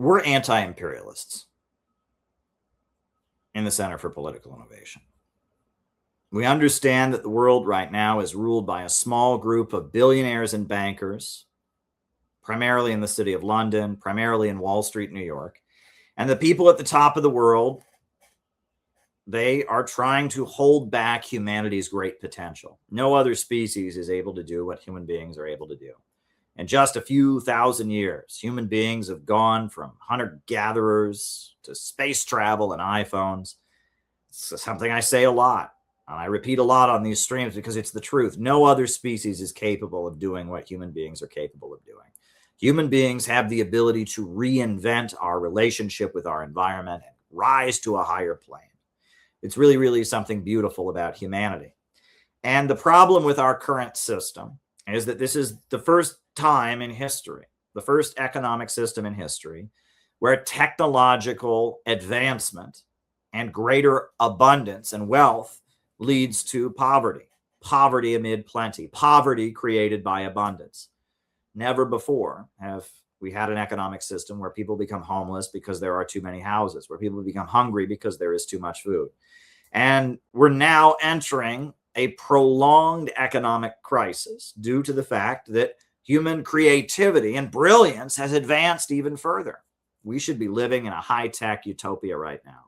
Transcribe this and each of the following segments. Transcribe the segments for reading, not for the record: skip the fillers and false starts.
We're anti-imperialists in the Center for Political Innovation. We understand that the world right now is ruled by a small group of billionaires and bankers, primarily in the city of London, primarily in Wall Street, New York. And the people at the top of the world, they are trying to hold back humanity's great potential. No other species is able to do what human beings are able to do. In just a few thousand years, human beings have gone from hunter-gatherers to space travel and iPhones. It's something I say a lot, and I repeat a lot on these streams because it's the truth. No other species is capable of doing what human beings are capable of doing. Human beings have the ability to reinvent our relationship with our environment and rise to a higher plane. It's really, really something beautiful about humanity. And the problem with our current system is that this is the first time in history, the first economic system in history, where technological advancement and greater abundance and wealth leads to poverty, poverty amid plenty, poverty created by abundance. Never before have we had an economic system where people become homeless because there are too many houses, where people become hungry because there is too much food. And we're now entering a prolonged economic crisis due to the fact that human creativity and brilliance has advanced even further. We should be living in a high-tech utopia right now.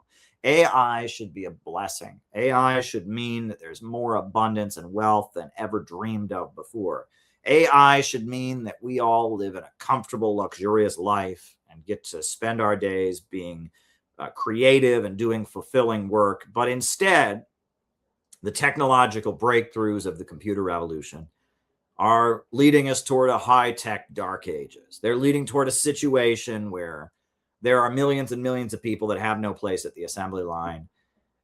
AI should be a blessing. AI should mean that there's more abundance and wealth than ever dreamed of before. AI should mean that we all live in a comfortable, luxurious life and get to spend our days being creative and doing fulfilling work. But instead, the technological breakthroughs of the computer revolution are leading us toward a high-tech dark ages. They're leading toward a situation where there are millions and millions of people that have no place at the assembly line,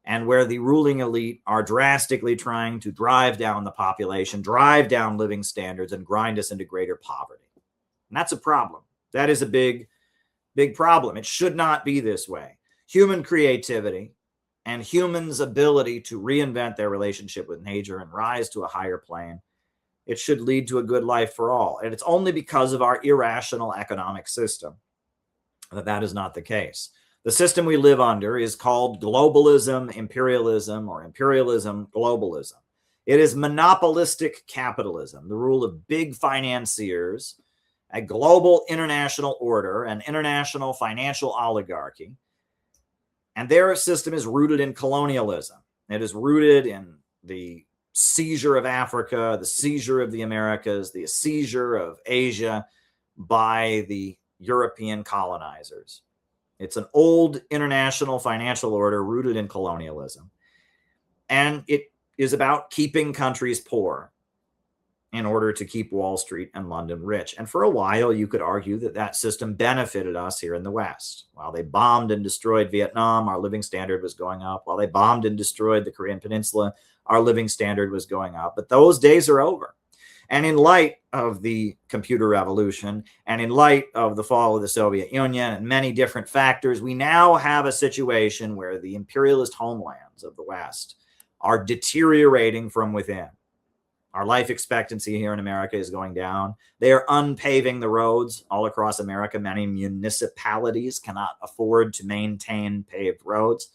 and where the ruling elite are drastically trying to drive down the population, drive down living standards, and grind us into greater poverty. And that's a problem. That is a big, big problem. It should not be this way. Human creativity and humans' ability to reinvent their relationship with nature and rise to a higher plane, it should lead to a good life for all. And it's only because of our irrational economic system that that is not the case. The system we live under is called globalism, imperialism, or imperialism, globalism. It is monopolistic capitalism, the rule of big financiers, a global international order, an international financial oligarchy. And their system is rooted in colonialism. It is rooted in the seizure of Africa, the seizure of the Americas, the seizure of Asia by the European colonizers. It's an old international financial order rooted in colonialism. And it is about keeping countries poor in order to keep Wall Street and London rich. And for a while, you could argue that that system benefited us here in the West. While they bombed and destroyed Vietnam, our living standard was going up. While they bombed and destroyed the Korean Peninsula, our living standard was going up. But those days are over. And in light of the computer revolution and in light of the fall of the Soviet Union and many different factors, we now have a situation where the imperialist homelands of the West are deteriorating from within. Our life expectancy here in America is going down. They are unpaving the roads all across America. Many municipalities cannot afford to maintain paved roads.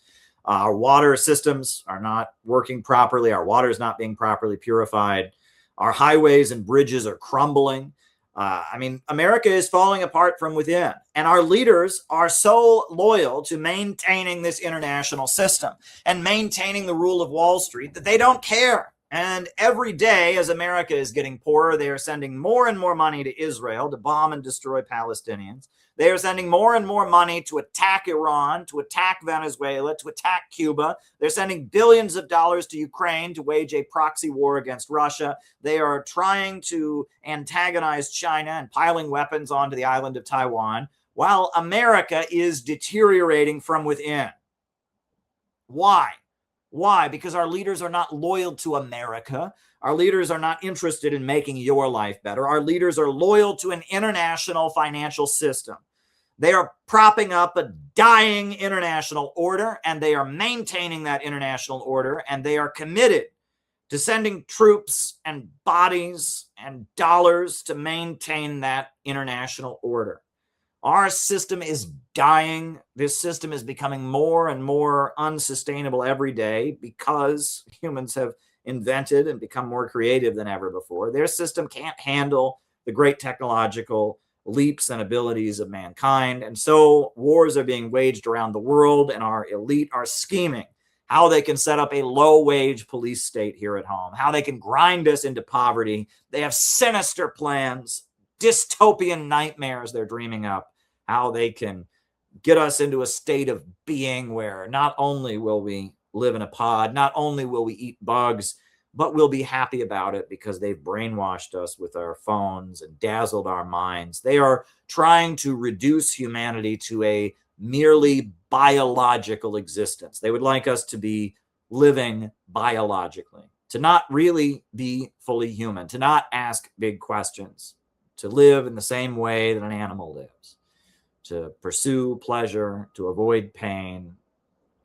Our water systems are not working properly. Our water is not being properly purified. Our highways and bridges are crumbling. America is falling apart from within. And our leaders are so loyal to maintaining this international system and maintaining the rule of Wall Street that they don't care. And every day, as America is getting poorer, they are sending more and more money to Israel to bomb and destroy Palestinians. They are sending more and more money to attack Iran, to attack Venezuela, to attack Cuba. They're sending billions of dollars to Ukraine to wage a proxy war against Russia. They are trying to antagonize China and piling weapons onto the island of Taiwan, while America is deteriorating from within. Why? Why? Because our leaders are not loyal to America. Our leaders are not interested in making your life better. Our leaders are loyal to an international financial system. They are propping up a dying international order, and they are maintaining that international order, and they are committed to sending troops and bodies and dollars to maintain that international order. Our system is dying. This system is becoming more and more unsustainable every day because humans have invented and become more creative than ever before. Their system can't handle the great technological leaps and abilities of mankind. And so wars are being waged around the world, and our elite are scheming how they can set up a low-wage police state here at home, how they can grind us into poverty. They have sinister plans, dystopian nightmares they're dreaming up, how they can get us into a state of being where not only will we live in a pod, not only will we eat bugs, but we'll be happy about it because they've brainwashed us with our phones and dazzled our minds. They are trying to reduce humanity to a merely biological existence. They would like us to be living biologically, to not really be fully human, to not ask big questions, to live in the same way that an animal lives, to pursue pleasure, to avoid pain,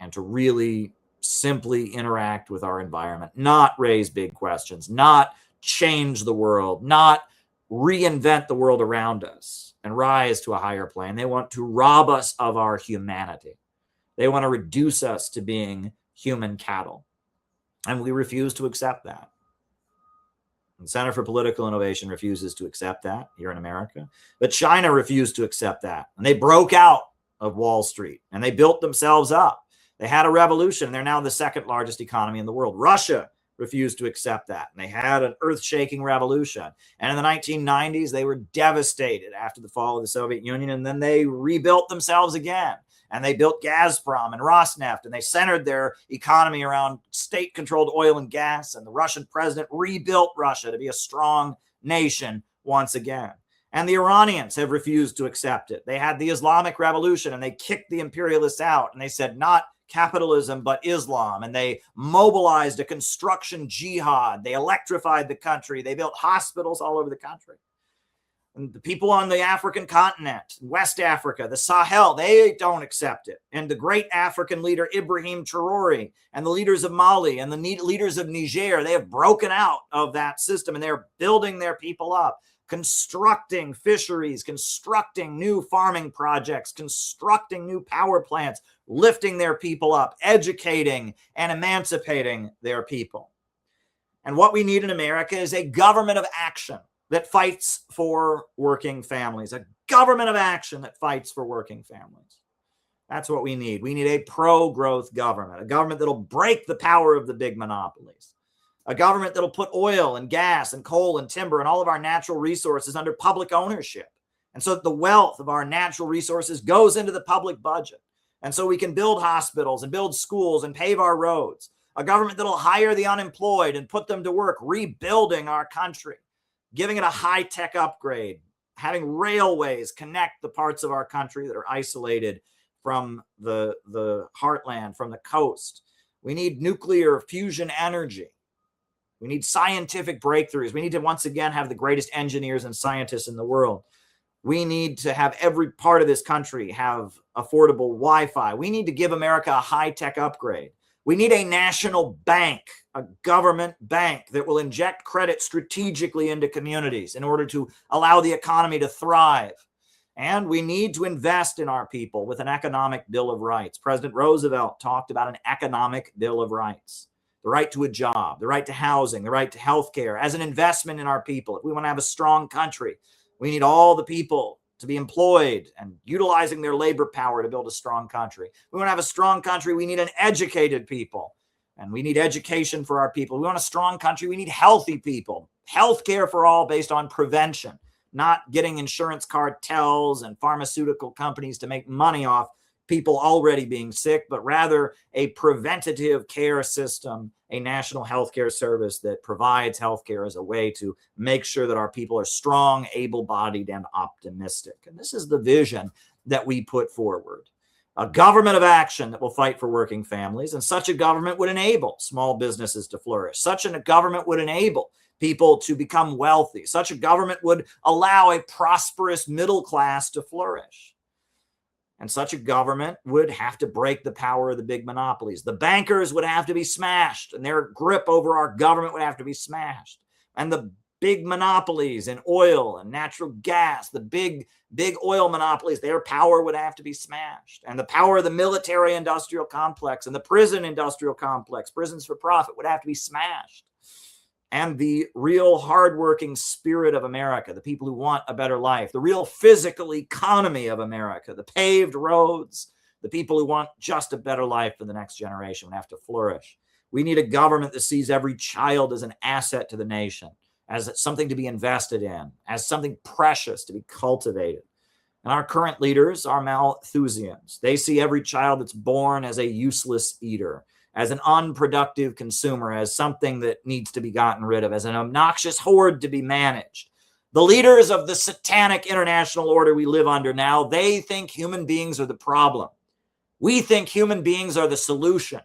and to really simply interact with our environment, not raise big questions, not change the world, not reinvent the world around us and rise to a higher plane. They want to rob us of our humanity. They want to reduce us to being human cattle. And we refuse to accept that. The Center for Political Innovation refuses to accept that here in America. But China refused to accept that. And they broke out of Wall Street and they built themselves up. They had a revolution. They're now the second largest economy in the world. Russia refused to accept that. And they had an earth-shaking revolution. And in the 1990s, they were devastated after the fall of the Soviet Union. And then they rebuilt themselves again. And they built Gazprom and Rosneft. And they centered their economy around state-controlled oil and gas. And the Russian president rebuilt Russia to be a strong nation once again. And the Iranians have refused to accept it. They had the Islamic Revolution and they kicked the imperialists out. And they said, not capitalism, but Islam. And they mobilized a construction jihad. They electrified the country. They built hospitals all over the country. And the people on the African continent, West Africa, the Sahel, they don't accept it. And the great African leader, Ibrahim Traore, and the leaders of Mali and the leaders of Niger, they have broken out of that system and they're building their people up, constructing fisheries, constructing new farming projects, constructing new power plants, lifting their people up, educating and emancipating their people. And what we need in America is a government of action that fights for working families, a government of action that fights for working families. That's what we need. We need a pro-growth government, a government that'll break the power of the big monopolies, a government that'll put oil and gas and coal and timber and all of our natural resources under public ownership. And so that the wealth of our natural resources goes into the public budget. And so we can build hospitals and build schools and pave our roads. A government that'll hire the unemployed and put them to work rebuilding our country, giving it a high-tech upgrade, having railways connect the parts of our country that are isolated from the heartland, from the coast. We need nuclear fusion energy. We need scientific breakthroughs. We need to once again have the greatest engineers and scientists in the world. We need to have every part of this country have affordable Wi-Fi. We need to give America a high-tech upgrade. We need a national bank, a government bank that will inject credit strategically into communities in order to allow the economy to thrive. And we need to invest in our people with an economic bill of rights. President Roosevelt talked about an economic bill of rights. The right to a job, the right to housing, the right to health care as an investment in our people. If we want to have a strong country, we need all the people to be employed and utilizing their labor power to build a strong country. We want to have a strong country. We need an educated people, and we need education for our people. We want a strong country. We need healthy people, health care for all based on prevention, not getting insurance cartels and pharmaceutical companies to make money off people already being sick, but rather a preventative care system, a national healthcare service that provides healthcare as a way to make sure that our people are strong, able-bodied, and optimistic. And this is the vision that we put forward. A government of action that will fight for working families, and such a government would enable small businesses to flourish. Such a government would enable people to become wealthy. Such a government would allow a prosperous middle class to flourish. And such a government would have to break the power of the big monopolies. The bankers would have to be smashed, and their grip over our government would have to be smashed. And the big monopolies in oil and natural gas, the big oil monopolies, their power would have to be smashed. And the power of the military industrial complex and the prison industrial complex, prisons for profit, would have to be smashed. And the real hardworking spirit of America, the people who want a better life, the real physical economy of America, the paved roads, the people who want just a better life for the next generation would have to flourish. We need a government that sees every child as an asset to the nation, as something to be invested in, as something precious to be cultivated. And our current leaders are Malthusians. They see every child that's born as a useless eater, as an unproductive consumer, as something that needs to be gotten rid of, as an obnoxious horde to be managed. The leaders of the satanic international order we live under now, they think human beings are the problem. We think human beings are the solution.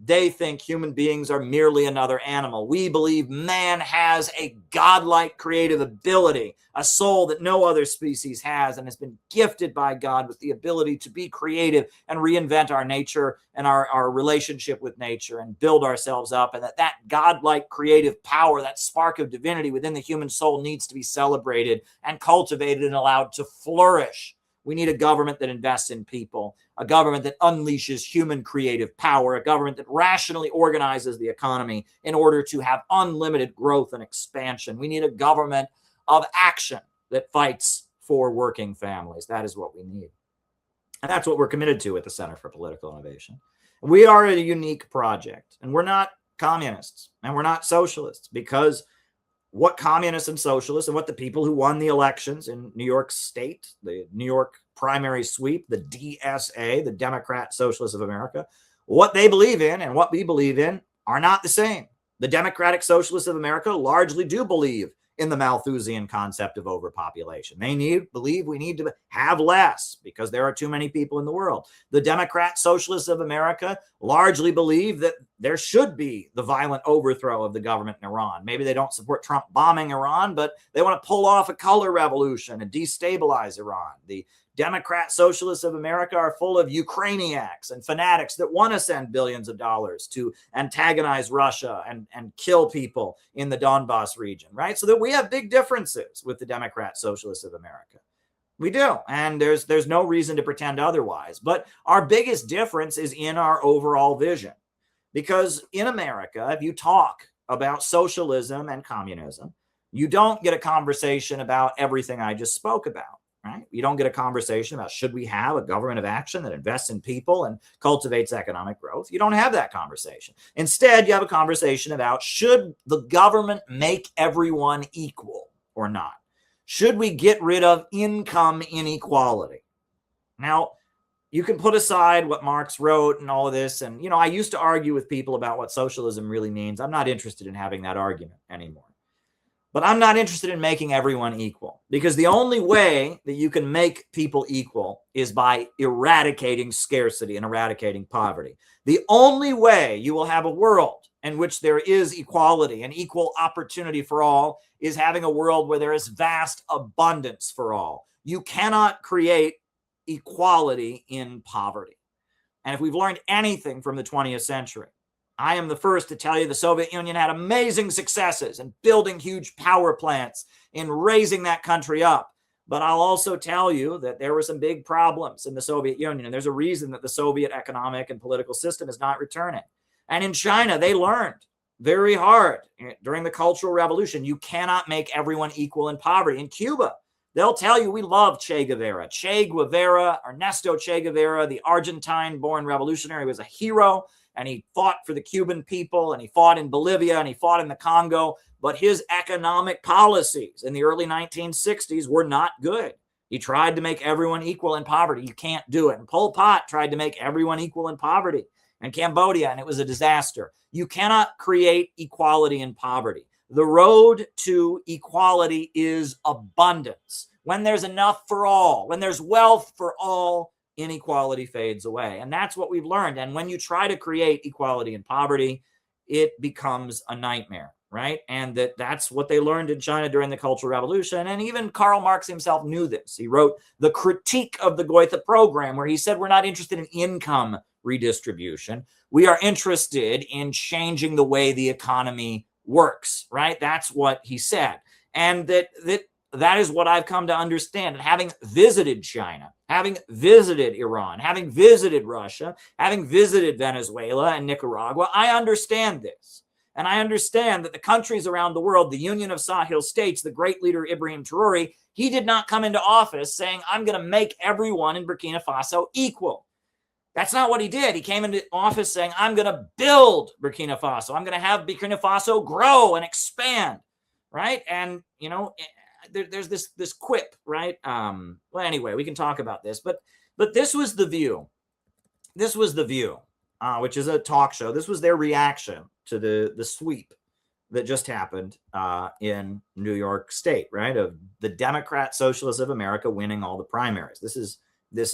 They think human beings are merely another animal. We believe man has a godlike creative ability, a soul that no other species has, and has been gifted by God with the ability to be creative and reinvent our nature and our relationship with nature and build ourselves up. And that godlike creative power, that spark of divinity within the human soul, needs to be celebrated and cultivated and allowed to flourish. We need a government that invests in people, a government that unleashes human creative power, a government that rationally organizes the economy in order to have unlimited growth and expansion. We need a government of action that fights for working families. That is what we need. And that's what we're committed to at the Center for Political Innovation. We are a unique project, and we're not communists and we're not socialists, because what communists and socialists and what the people who won the elections in New York State, the New York primary sweep, the DSA, the Democratic Socialists of America, what they believe in and what we believe in are not the same. The Democratic Socialists of America largely do believe in the Malthusian concept of overpopulation. They believe we need to have less because there are too many people in the world. The Democrat Socialists of America largely believe that there should be the violent overthrow of the government in Iran. Maybe they don't support Trump bombing Iran, but they want to pull off a color revolution and destabilize Iran. The Democrat Socialists of America are full of Ukrainiacs and fanatics that want to send billions of dollars to antagonize Russia and kill people in the Donbass region, right? So that we have big differences with the Democrat Socialists of America. We do, and there's no reason to pretend otherwise. But our biggest difference is in our overall vision. Because in America, if you talk about socialism and communism, you don't get a conversation about everything I just spoke about. Right? You don't get a conversation about should we have a government of action that invests in people and cultivates economic growth. You don't have that conversation. Instead, you have a conversation about should the government make everyone equal or not? Should we get rid of income inequality? Now, you can put aside what Marx wrote and all of this. And, I used to argue with people about what socialism really means. I'm not interested in having that argument anymore. But I'm not interested in making everyone equal, because the only way that you can make people equal is by eradicating scarcity and eradicating poverty. The only way you will have a world in which there is equality and equal opportunity for all is having a world where there is vast abundance for all. You cannot create equality in poverty. And if we've learned anything from the 20th century, I am the first to tell you the Soviet Union had amazing successes in building huge power plants, in raising that country up. But I'll also tell you that there were some big problems in the Soviet Union, and there's a reason that the Soviet economic and political system is not returning. And in China, they learned very hard during the Cultural Revolution, you cannot make everyone equal in poverty. In Cuba, they'll tell you we love Che Guevara. Che Guevara, Ernesto Che Guevara, the Argentine-born revolutionary, was a hero. And he fought for the Cuban people, and he fought in Bolivia, and he fought in the Congo. But his economic policies in the early 1960s were not good. He tried to make everyone equal in poverty. You can't do it. And Pol Pot tried to make everyone equal in poverty in Cambodia, and it was a disaster. You cannot create equality in poverty. The road to equality is abundance. When there's enough for all, when there's wealth for all, inequality fades away. And that's what we've learned. And when you try to create equality in poverty, it becomes a nightmare, right? And that's what they learned in China during the Cultural Revolution. And even Karl Marx himself knew this. He wrote The Critique of the Goethe Program, where he said, we're not interested in income redistribution. We are interested in changing the way the economy works, right? That's what he said. And that is what I've come to understand. And having visited China, having visited Iran, having visited Russia, having visited Venezuela and Nicaragua, I understand this. And I understand that the countries around the world, the Union of Sahel States, the great leader Ibrahim Traore, he did not come into office saying, I'm going to make everyone in Burkina Faso equal. That's not what he did. He came into office saying, I'm going to build Burkina Faso. I'm going to have Burkina Faso grow and expand, right? And, you know, there's this quip, right? Well, anyway, we can talk about this, but this was the view. This was the view, which is a talk show. This was their reaction to the sweep that just happened in New York State, right? Of the Democratic Socialists of America winning all the primaries. This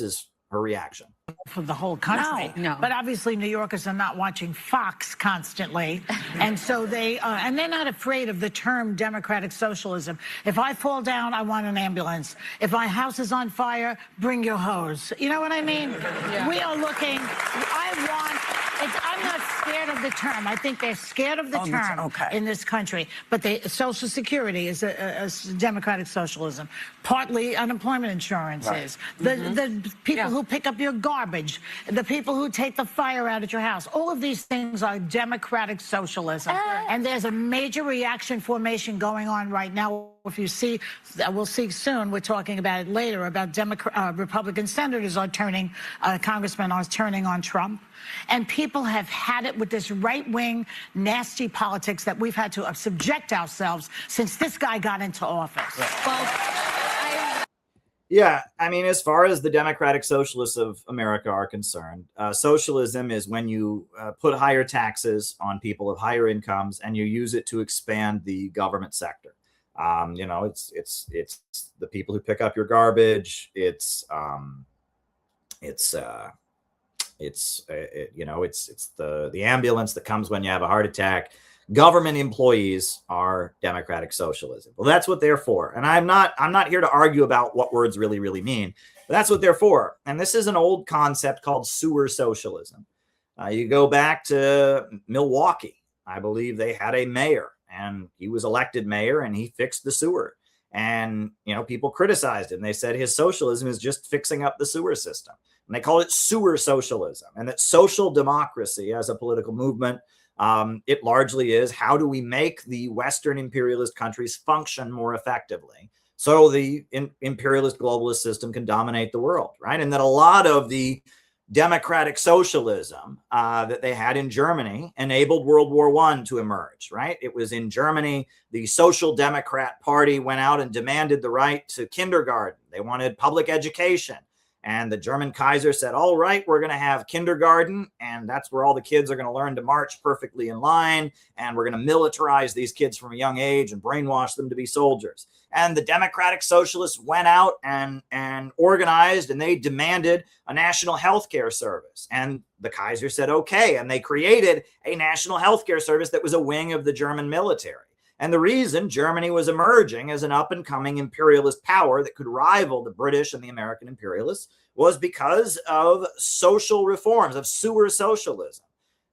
is her reaction. From the whole country. No. But obviously New Yorkers are not watching Fox constantly. And so they're not afraid of the term democratic socialism. If I fall down, I want an ambulance. If my house is on fire, bring your hose. You know what I mean? Yeah. We are looking, I'm not scared of the term. I think they're scared of the term in this country. But Social Security is a democratic socialism. Partly unemployment insurance is. The people who pick up your garbage, the people who take the fire out at your house, all of these things are democratic socialism. And there's a major reaction formation going on right now. If you see, we'll see soon, we're talking about it later, about Republican senators are turning, congressmen are turning on Trump. And people have had it with this right-wing, nasty politics that we've had to subject ourselves since this guy got into office. Yeah, I mean, as far as the Democratic Socialists of America are concerned, socialism is when you put higher taxes on people of higher incomes and you use it to expand the government sector. You know, it's the people who pick up your garbage. It's the ambulance that comes when you have a heart attack. Government employees are democratic socialism. Well, that's what they're for. And I'm not here to argue about what words really mean, but that's what they're for. And this is an old concept called sewer socialism. You go back to Milwaukee. I believe they had a mayor, and he was elected mayor, and he fixed the sewer. And, you know, people criticized him. They said his socialism is just fixing up the sewer system. And they call it sewer socialism. And that social democracy as a political movement, it largely is, how do we make the Western imperialist countries function more effectively so the imperialist globalist system can dominate the world, right? And that a lot of the democratic socialism that they had in Germany enabled World War I to emerge, right? It was in Germany, the Social Democrat Party went out and demanded the right to kindergarten. They wanted public education. And the German Kaiser said, all right, we're going to have kindergarten, and that's where all the kids are going to learn to march perfectly in line, and we're going to militarize these kids from a young age and brainwash them to be soldiers. And the Democratic Socialists went out and organized, and they demanded a national health care service. And the Kaiser said, okay, and they created a national health care service that was a wing of the German military. And the reason Germany was emerging as an up-and-coming imperialist power that could rival the British and the American imperialists was because of social reforms, of sewer socialism.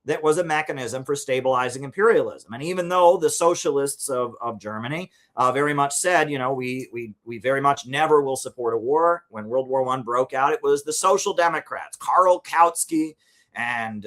That was a mechanism for stabilizing imperialism. And even though the socialists of Germany very much said, you know, we very much never will support a war. When World War I broke out, it was the Social Democrats, Karl Kautsky, and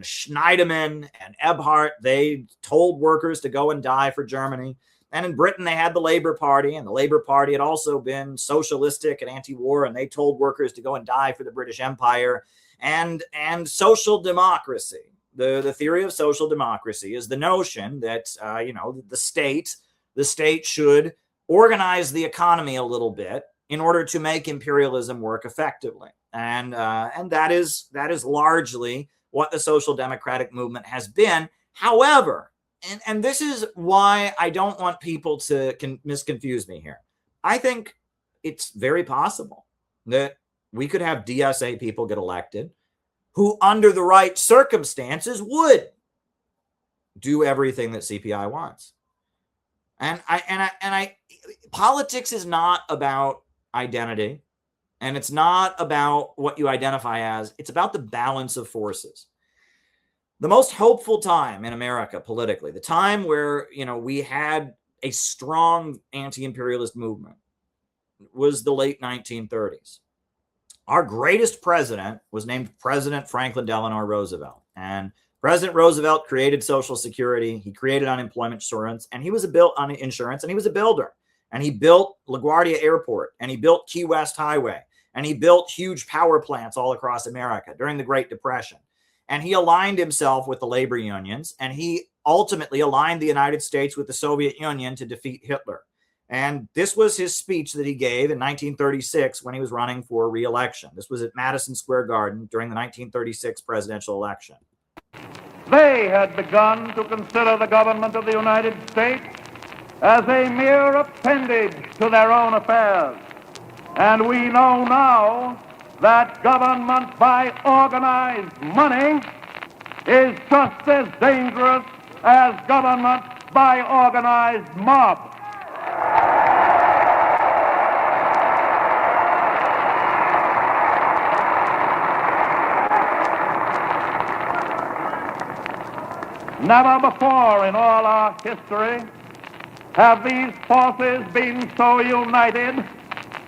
Schneiderman and Ebhardt. They told workers to go and die for Germany. And in Britain, they had the Labour Party, and the Labour Party had also been socialistic and anti-war, and they told workers to go and die for the British Empire. And social democracy, the theory of social democracy is the notion that the state should organize the economy a little bit in order to make imperialism work effectively. And that is largely what the social democratic movement has been. However, and this is why I don't want people to misconfuse me here. I think it's very possible that we could have DSA people get elected who, under the right circumstances, would do everything that CPI wants. And politics is not about identity. And it's not about what you identify as. It's about the balance of forces. The most hopeful time in America politically, the time where, we had a strong anti-imperialist movement was the late 1930s. Our greatest president was named President Franklin Delano Roosevelt. And President Roosevelt created Social Security. He created unemployment insurance, and he was a builder. And he built LaGuardia Airport, and he built Key West Highway, and he built huge power plants all across America during the Great Depression. And he aligned himself with the labor unions, and he ultimately aligned the United States with the Soviet Union to defeat Hitler. And this was his speech that he gave in 1936 when he was running for re-election. This was at Madison Square Garden during the 1936 presidential election. They had begun to consider the government of the United States as a mere appendage to their own affairs. And we know now that government by organized money is just as dangerous as government by organized mob. Never before in all our history have these forces been so united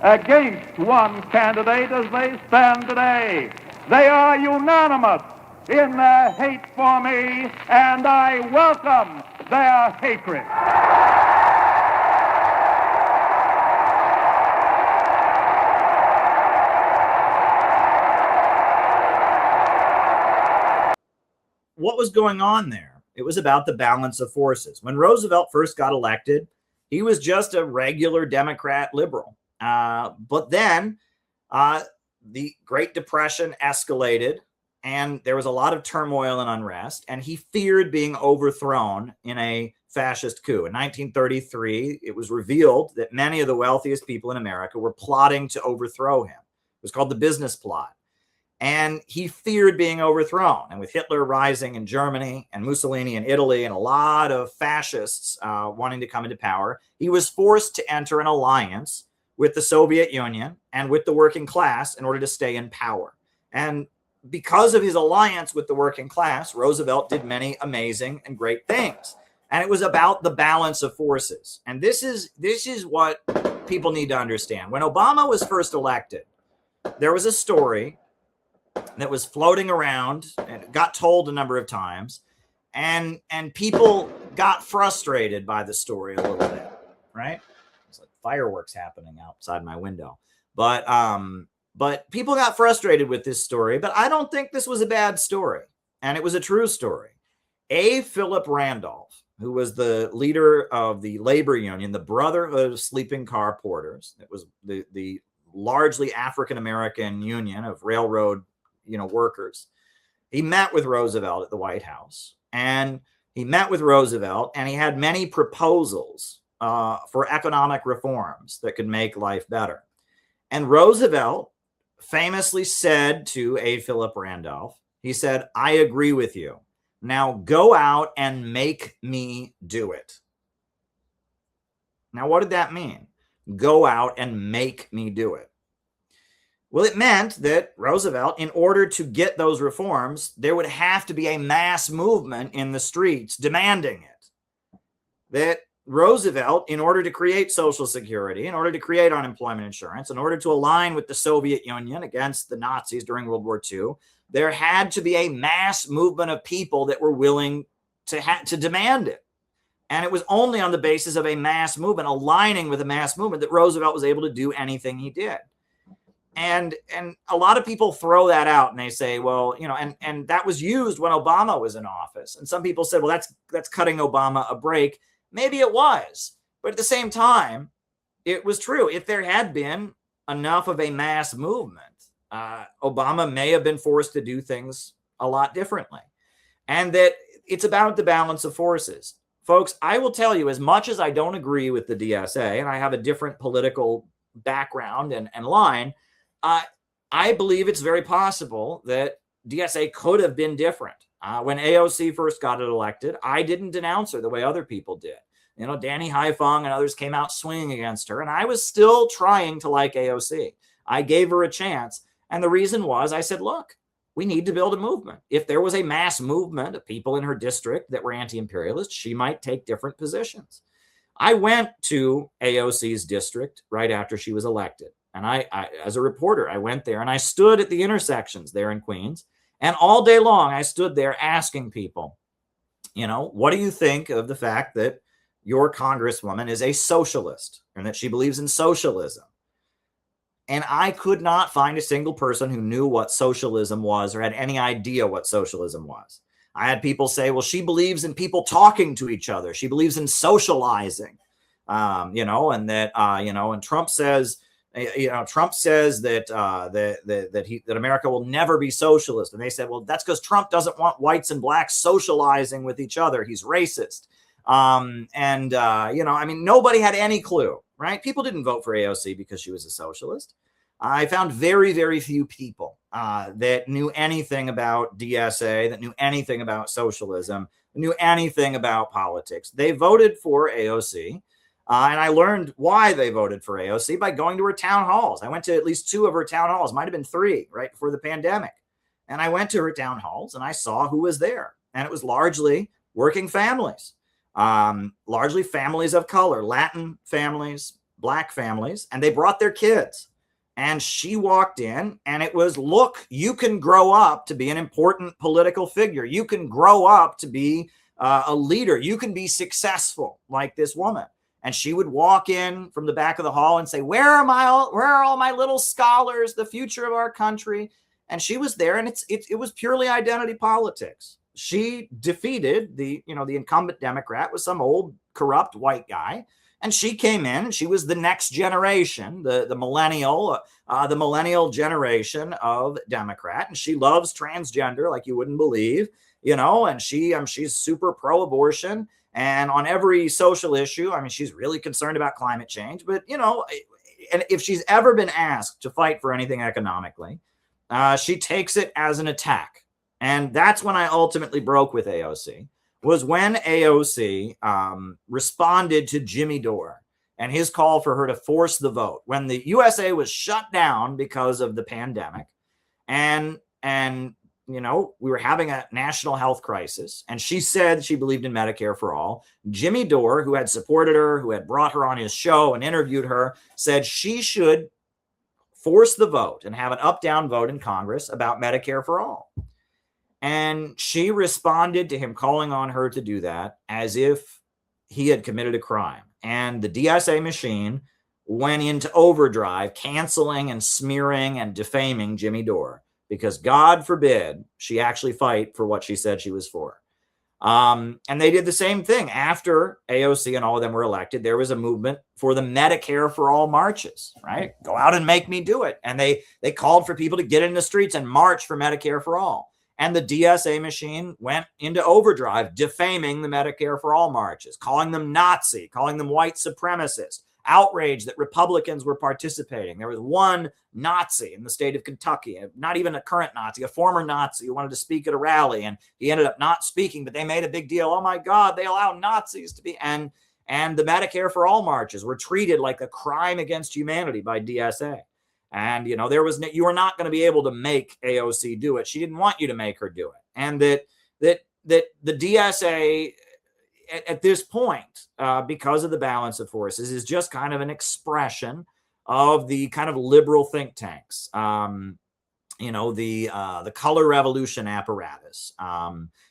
against one candidate as they stand today. They are unanimous in their hate for me, and I welcome their hatred. What was going on there? It was about the balance of forces. When Roosevelt first got elected, he was just a regular Democrat liberal. But then the Great Depression escalated, and there was a lot of turmoil and unrest, and he feared being overthrown in a fascist coup. In 1933, it was revealed that many of the wealthiest people in America were plotting to overthrow him. It was called the business plot. And he feared being overthrown. And with Hitler rising in Germany and Mussolini in Italy and a lot of fascists wanting to come into power, he was forced to enter an alliance with the Soviet Union and with the working class in order to stay in power. And because of his alliance with the working class, Roosevelt did many amazing and great things. And it was about the balance of forces. And this is what people need to understand. When Obama was first elected, there was a story that was floating around and got told a number of times, and people got frustrated by the story a little bit, right? It's like fireworks happening outside my window. But people got frustrated with this story, but I don't think this was a bad story, and it was a true story. A. Philip Randolph, who was the leader of the labor union, the Brotherhood of Sleeping Car Porters, it was the largely African-American union of railroad workers. He met with Roosevelt at the White House, and he had many proposals for economic reforms that could make life better. And Roosevelt famously said to A. Philip Randolph, he said, "I agree with you. Now go out and make me do it." Now, what did that mean? Go out and make me do it. Well, it meant that Roosevelt, in order to get those reforms, there would have to be a mass movement in the streets demanding it. That Roosevelt, in order to create Social Security, in order to create unemployment insurance, in order to align with the Soviet Union against the Nazis during World War II, there had to be a mass movement of people that were willing to demand it. And it was only on the basis of a mass movement, aligning with a mass movement, that Roosevelt was able to do anything he did. And a lot of people throw that out and they say, well, and that was used when Obama was in office. And some people said, well, that's cutting Obama a break. Maybe it was, but at the same time, it was true. If there had been enough of a mass movement, Obama may have been forced to do things a lot differently. And that it's about the balance of forces. Folks, I will tell you, as much as I don't agree with the DSA, and I have a different political background and line, I believe it's very possible that DSA could have been different. When AOC first got elected, I didn't denounce her the way other people did. Danny Haifong and others came out swinging against her, and I was still trying to like AOC. I gave her a chance, and the reason was I said, look, we need to build a movement. If there was a mass movement of people in her district that were anti-imperialist, she might take different positions. I went to AOC's district right after she was elected. And I, as a reporter, I went there and I stood at the intersections there in Queens. And all day long, I stood there asking people, what do you think of the fact that your congresswoman is a socialist and that she believes in socialism? And I could not find a single person who knew what socialism was or had any idea what socialism was. I had people say, well, she believes in people talking to each other. She believes in socializing, and that, and Trump says, that that America will never be socialist. And they said, well, that's because Trump doesn't want whites and blacks socializing with each other. He's racist. Nobody had any clue, right? People didn't vote for AOC because she was a socialist. I found very, very few people that knew anything about DSA, that knew anything about socialism, knew anything about politics. They voted for AOC. And I learned why they voted for AOC by going to her town halls. I went to at least 2 of her town halls, might have been 3 right before the pandemic. And I went to her town halls and I saw who was there. And it was largely working families, largely families of color, Latin families, Black families, and they brought their kids. And she walked in and it was, look, you can grow up to be an important political figure. You can grow up to be a leader. You can be successful like this woman. And she would walk in from the back of the hall and say, where are all my little scholars, the future of our country? And she was there, and it was purely identity politics. She defeated the incumbent Democrat with some old corrupt white guy. And she came in and she was the next generation, the millennial generation of Democrat. And she loves transgender like you wouldn't believe, and she's super pro-abortion. And on every social issue, she's really concerned about climate change. But, and if she's ever been asked to fight for anything economically, she takes it as an attack. And that's when I ultimately broke with AOC, was when AOC responded to Jimmy Dore and his call for her to force the vote. When the USA was shut down because of the pandemic and we were having a national health crisis, and she said she believed in Medicare for all. Jimmy Dore, who had supported her, who had brought her on his show and interviewed her, said she should force the vote and have an up-down vote in Congress about Medicare for all. And she responded to him calling on her to do that as if he had committed a crime. And the DSA machine went into overdrive, canceling and smearing and defaming Jimmy Dore, because God forbid she actually fight for what she said she was for. And they did the same thing after AOC and all of them were elected. There was a movement for the Medicare for all marches, right? Go out and make me do it. And they called for people to get in the streets and march for Medicare for all. And the DSA machine went into overdrive, defaming the Medicare for all marches, calling them Nazi, calling them white supremacist, outrage that Republicans were participating. There was one Nazi in the state of Kentucky, not even a current Nazi, a former Nazi who wanted to speak at a rally, and he ended up not speaking, but they made a big deal. Oh my God, they allow Nazis to be, and the Medicare for all marches were treated like a crime against humanity by DSA. And, you were not going to be able to make AOC do it. She didn't want you to make her do it. And that the DSA at this point, because of the balance of forces, is just kind of an expression of the kind of liberal think tanks, the color revolution apparatus,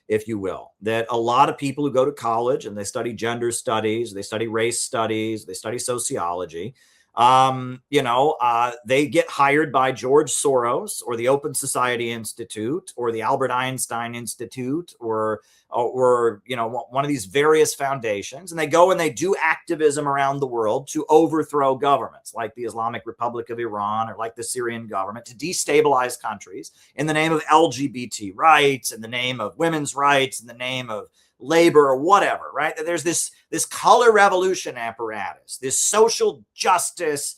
if you will, that a lot of people who go to college and they study gender studies, they study race studies, they study sociology, they get hired by George Soros or the Open Society Institute or the Albert Einstein Institute or one of these various foundations, and they go and they do activism around the world to overthrow governments like the Islamic Republic of Iran or like the Syrian government, to destabilize countries in the name of LGBT rights, in the name of women's rights, in the name of labor or whatever, right? There's this color revolution apparatus, this social justice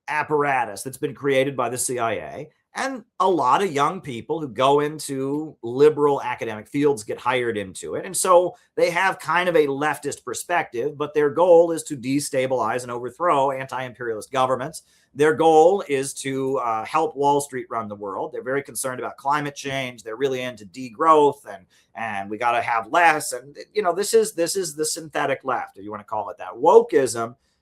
apparatus that's been created by the CIA. And a lot of young people who go into liberal academic fields get hired into it. And so they have kind of a leftist perspective, but their goal is to destabilize and overthrow anti-imperialist governments. Their goal is to help Wall Street run the world. They're very concerned about climate change. They're really into degrowth, and we got to have less. And, you know, this is the synthetic left, if you want to call it that.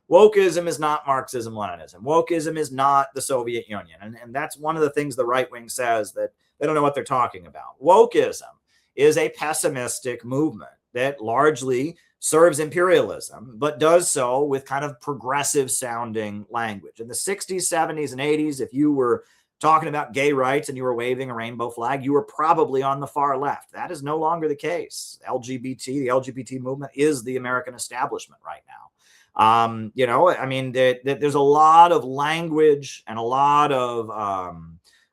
Wokeism is not Marxism-Leninism. Wokeism is not the Soviet Union. And that's one of the things the right wing says, that they don't know what they're talking about. Wokeism is a pessimistic movement that largely serves imperialism, but does so with kind of progressive sounding language. In the 60s, 70s, and 80s, if you were talking about gay rights and you were waving a rainbow flag, you were probably on the far left. That is no longer the case. The LGBT movement is the American establishment right now. You know, I mean, there's a lot of language and a lot of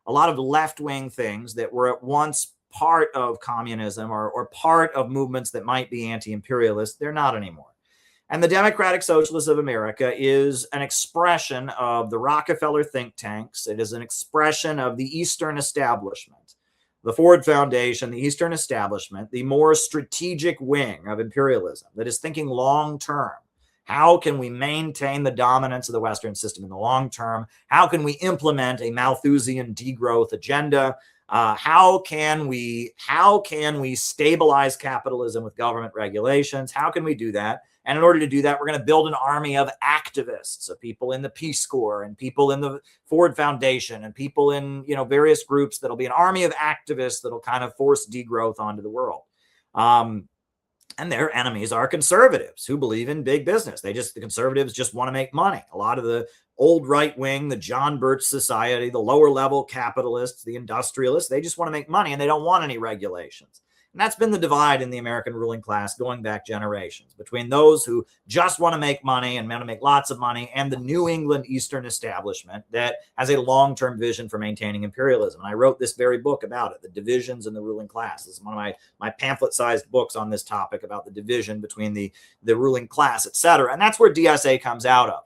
left-wing things that were at once part of communism or part of movements that might be anti-imperialist. They're not anymore. And the Democratic Socialists of America is an expression of the Rockefeller think tanks. It is an expression of the Eastern establishment, the Ford Foundation, the Eastern establishment, the more strategic wing of imperialism that is thinking long-term. How can we maintain the dominance of the Western system in the long term? How can we implement a Malthusian degrowth agenda? How can we stabilize capitalism with government regulations? How can we do that? And in order to do that, we're going to build an army of activists, of people in the Peace Corps and people in the Ford Foundation and people in, you know, various groups that'll be an army of activists that'll kind of force degrowth onto the world. And their enemies are conservatives who believe in big business. The conservatives just want to make money. A lot of the old right wing, the John Birch Society, the lower level capitalists, the industrialists, they just want to make money and they don't want any regulations. And that's been the divide in the American ruling class going back generations, between those who just want to make money and want to make lots of money and the New England Eastern establishment that has a long-term vision for maintaining imperialism. And I wrote this very book about it, The Divisions in the Ruling Class. This is one of my pamphlet-sized books on this topic about the division between the ruling class, et cetera. And that's where DSA comes out of.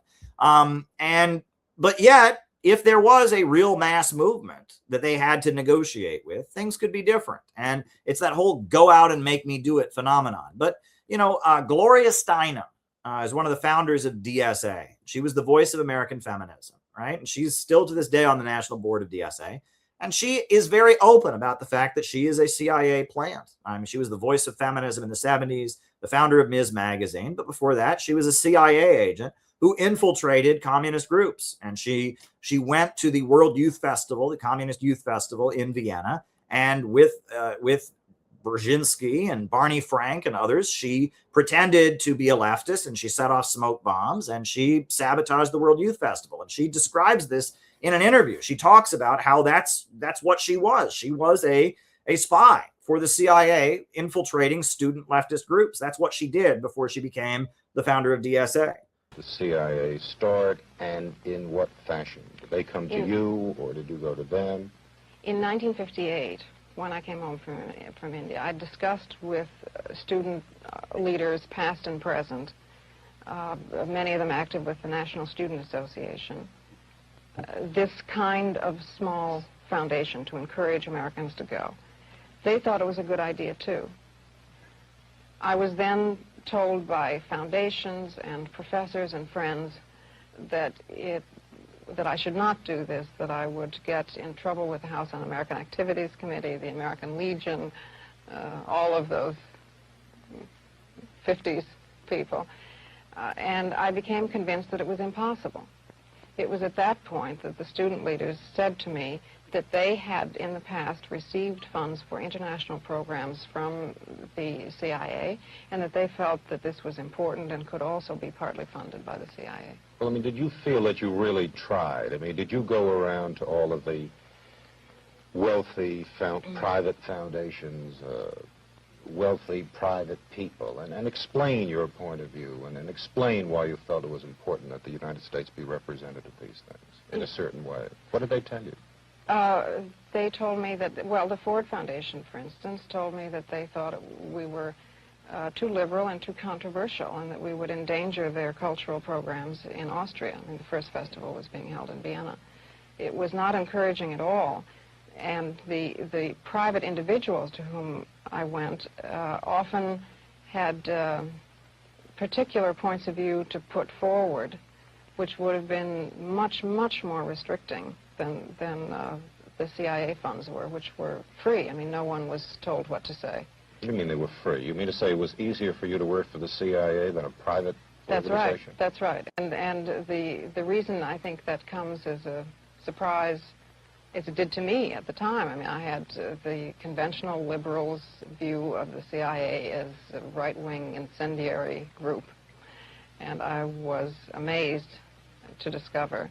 But yet, if there was a real mass movement that they had to negotiate with, things could be different. And it's that whole go out and make me do it phenomenon. But, you know, Gloria Steinem is one of the founders of DSA. She was the voice of American feminism, right? And she's still to this day on the national board of DSA. And she is very open about the fact that she is a CIA plant. I mean, she was the voice of feminism in the 70s, the founder of Ms. Magazine. But before that, she was a CIA agent who infiltrated communist groups. And she went to the World Youth Festival, the Communist Youth Festival in Vienna, and with Brzezinski and Barney Frank and others, she pretended to be a leftist, and she set off smoke bombs, and she sabotaged the World Youth Festival. And she describes this in an interview. She talks about how that's what she was. She was a spy for the CIA, infiltrating student leftist groups. That's what she did before she became the founder of DSA. The CIA start, and in what fashion? Did they come to you, or did you go to them? In 1958, when I came home from India, I discussed with student leaders, past and present, many of them active with the National Student Association, this kind of small foundation to encourage Americans to go. They thought it was a good idea, too. I was then told by foundations and professors and friends that I should not do this, that I would get in trouble with the House Un-American Activities Committee, the American Legion, all of those 50s people. And I became convinced that it was impossible. It was at that point that the student leaders said to me that they had in the past received funds for international programs from the CIA, and that they felt that this was important and could also be partly funded by the CIA. Well, I mean, did you feel that you really tried? I mean, did you go around to all of the wealthy private foundations, wealthy private people, and explain your point of view, and explain why you felt it was important that the United States be represented at these things in a certain way? What did they tell you? They told me that, well, the Ford Foundation, for instance, told me that they thought we were too liberal and too controversial, and that we would endanger their cultural programs in Austria. I mean, the first festival was being held in Vienna. it was not encouraging at all. And the private individuals to whom I went often had particular points of view to put forward, which would have been much, much more restricting than the CIA funds were, which were free. I mean, no one was told what to say. What do you mean they were free? You mean to say it was easier for you to work for the CIA than a private organization? That's right. And the reason I think that comes as a surprise, as it did to me at the time. I mean, I had the conventional liberals' view of the CIA as a right-wing incendiary group, and I was amazed to discover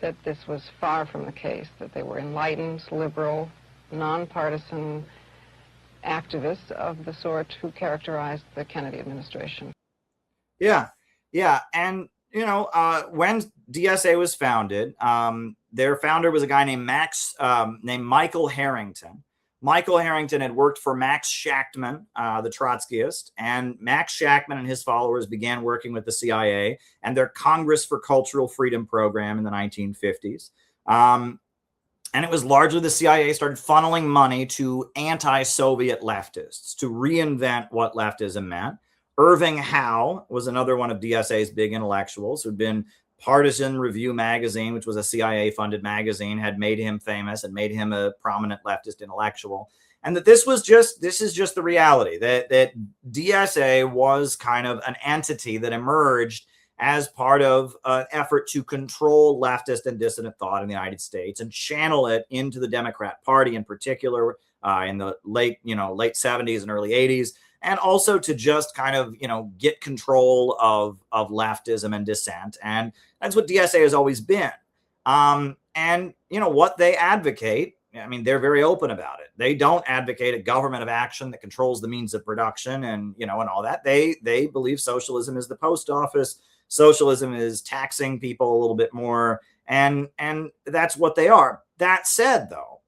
that this was far from the case, that they were enlightened, liberal, nonpartisan activists of the sort who characterized the Kennedy administration. Yeah. And, when DSA was founded, their founder was a guy named Michael Harrington. Michael Harrington had worked for Max Shachtman, the Trotskyist, and Max Shachtman and his followers began working with the CIA and their Congress for Cultural Freedom program in the 1950s. And it was largely the CIA started funneling money to anti-Soviet leftists to reinvent what leftism meant. Irving Howe was another one of DSA's big intellectuals who'd been Partisan Review magazine, which was a CIA-funded magazine, had made him famous and made him a prominent leftist intellectual. And that this is just the reality, that DSA was kind of an entity that emerged as part of an effort to control leftist and dissident thought in the United States and channel it into the Democrat Party in particular in the late 70s and early 80s. And also to just kind of, get control of leftism and dissent. And that's what DSA has always been. And, what they advocate, I mean, they're very open about it. They don't advocate a government of action that controls the means of production and, and all that. They believe socialism is the post office. Socialism is taxing people a little bit more. And that's what they are. That said, though,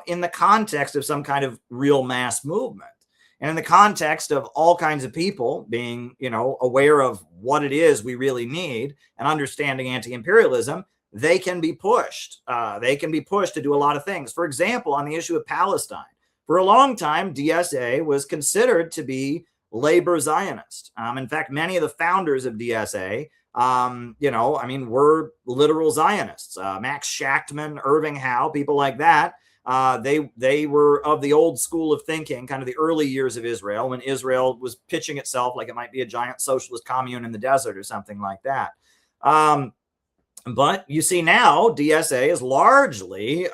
in the context of some kind of real mass movement, and in the context of all kinds of people being, aware of what it is we really need and understanding anti-imperialism, they can be pushed. They can be pushed to do a lot of things. For example, on the issue of Palestine, for a long time, DSA was considered to be labor Zionist. In fact, many of the founders of DSA, were literal Zionists. Max Shachtman, Irving Howe, people like that. They were of the old school of thinking, kind of the early years of Israel, when Israel was pitching itself like it might be a giant socialist commune in the desert or something like that. But you see now DSA is largely,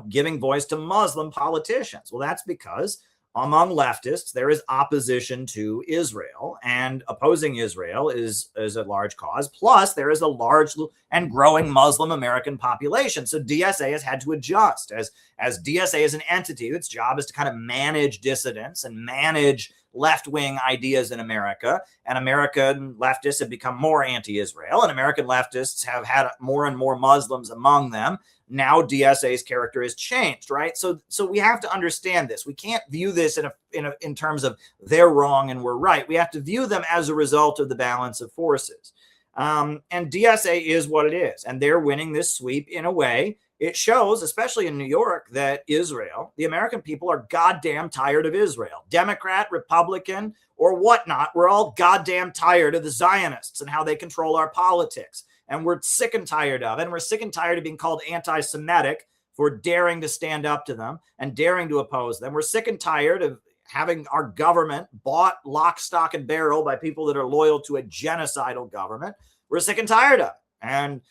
giving voice to Muslim politicians. Well, that's because among leftists, there is opposition to Israel, and opposing Israel is a large cause. Plus, there is a large and growing Muslim American population. So DSA has had to adjust as DSA is an entity. Its job is to kind of manage dissidents and manage left-wing ideas in America. And American leftists have become more anti-Israel, and American leftists have had more and more Muslims among them. Now DSA's character has changed, right? So we have to understand this. We can't view this in terms of they're wrong and we're right. We have to view them as a result of the balance of forces. And DSA is what it is, and they're winning this sweep in a way. It shows, especially in New York, that Israel, the American people, are goddamn tired of Israel. Democrat, Republican, or whatnot, we're all goddamn tired of the Zionists and how they control our politics. And we're sick and tired of it. And we're sick and tired of being called anti-Semitic for daring to stand up to them and daring to oppose them. We're sick and tired of having our government bought lock, stock, and barrel by people that are loyal to a genocidal government. We're sick and tired of it. And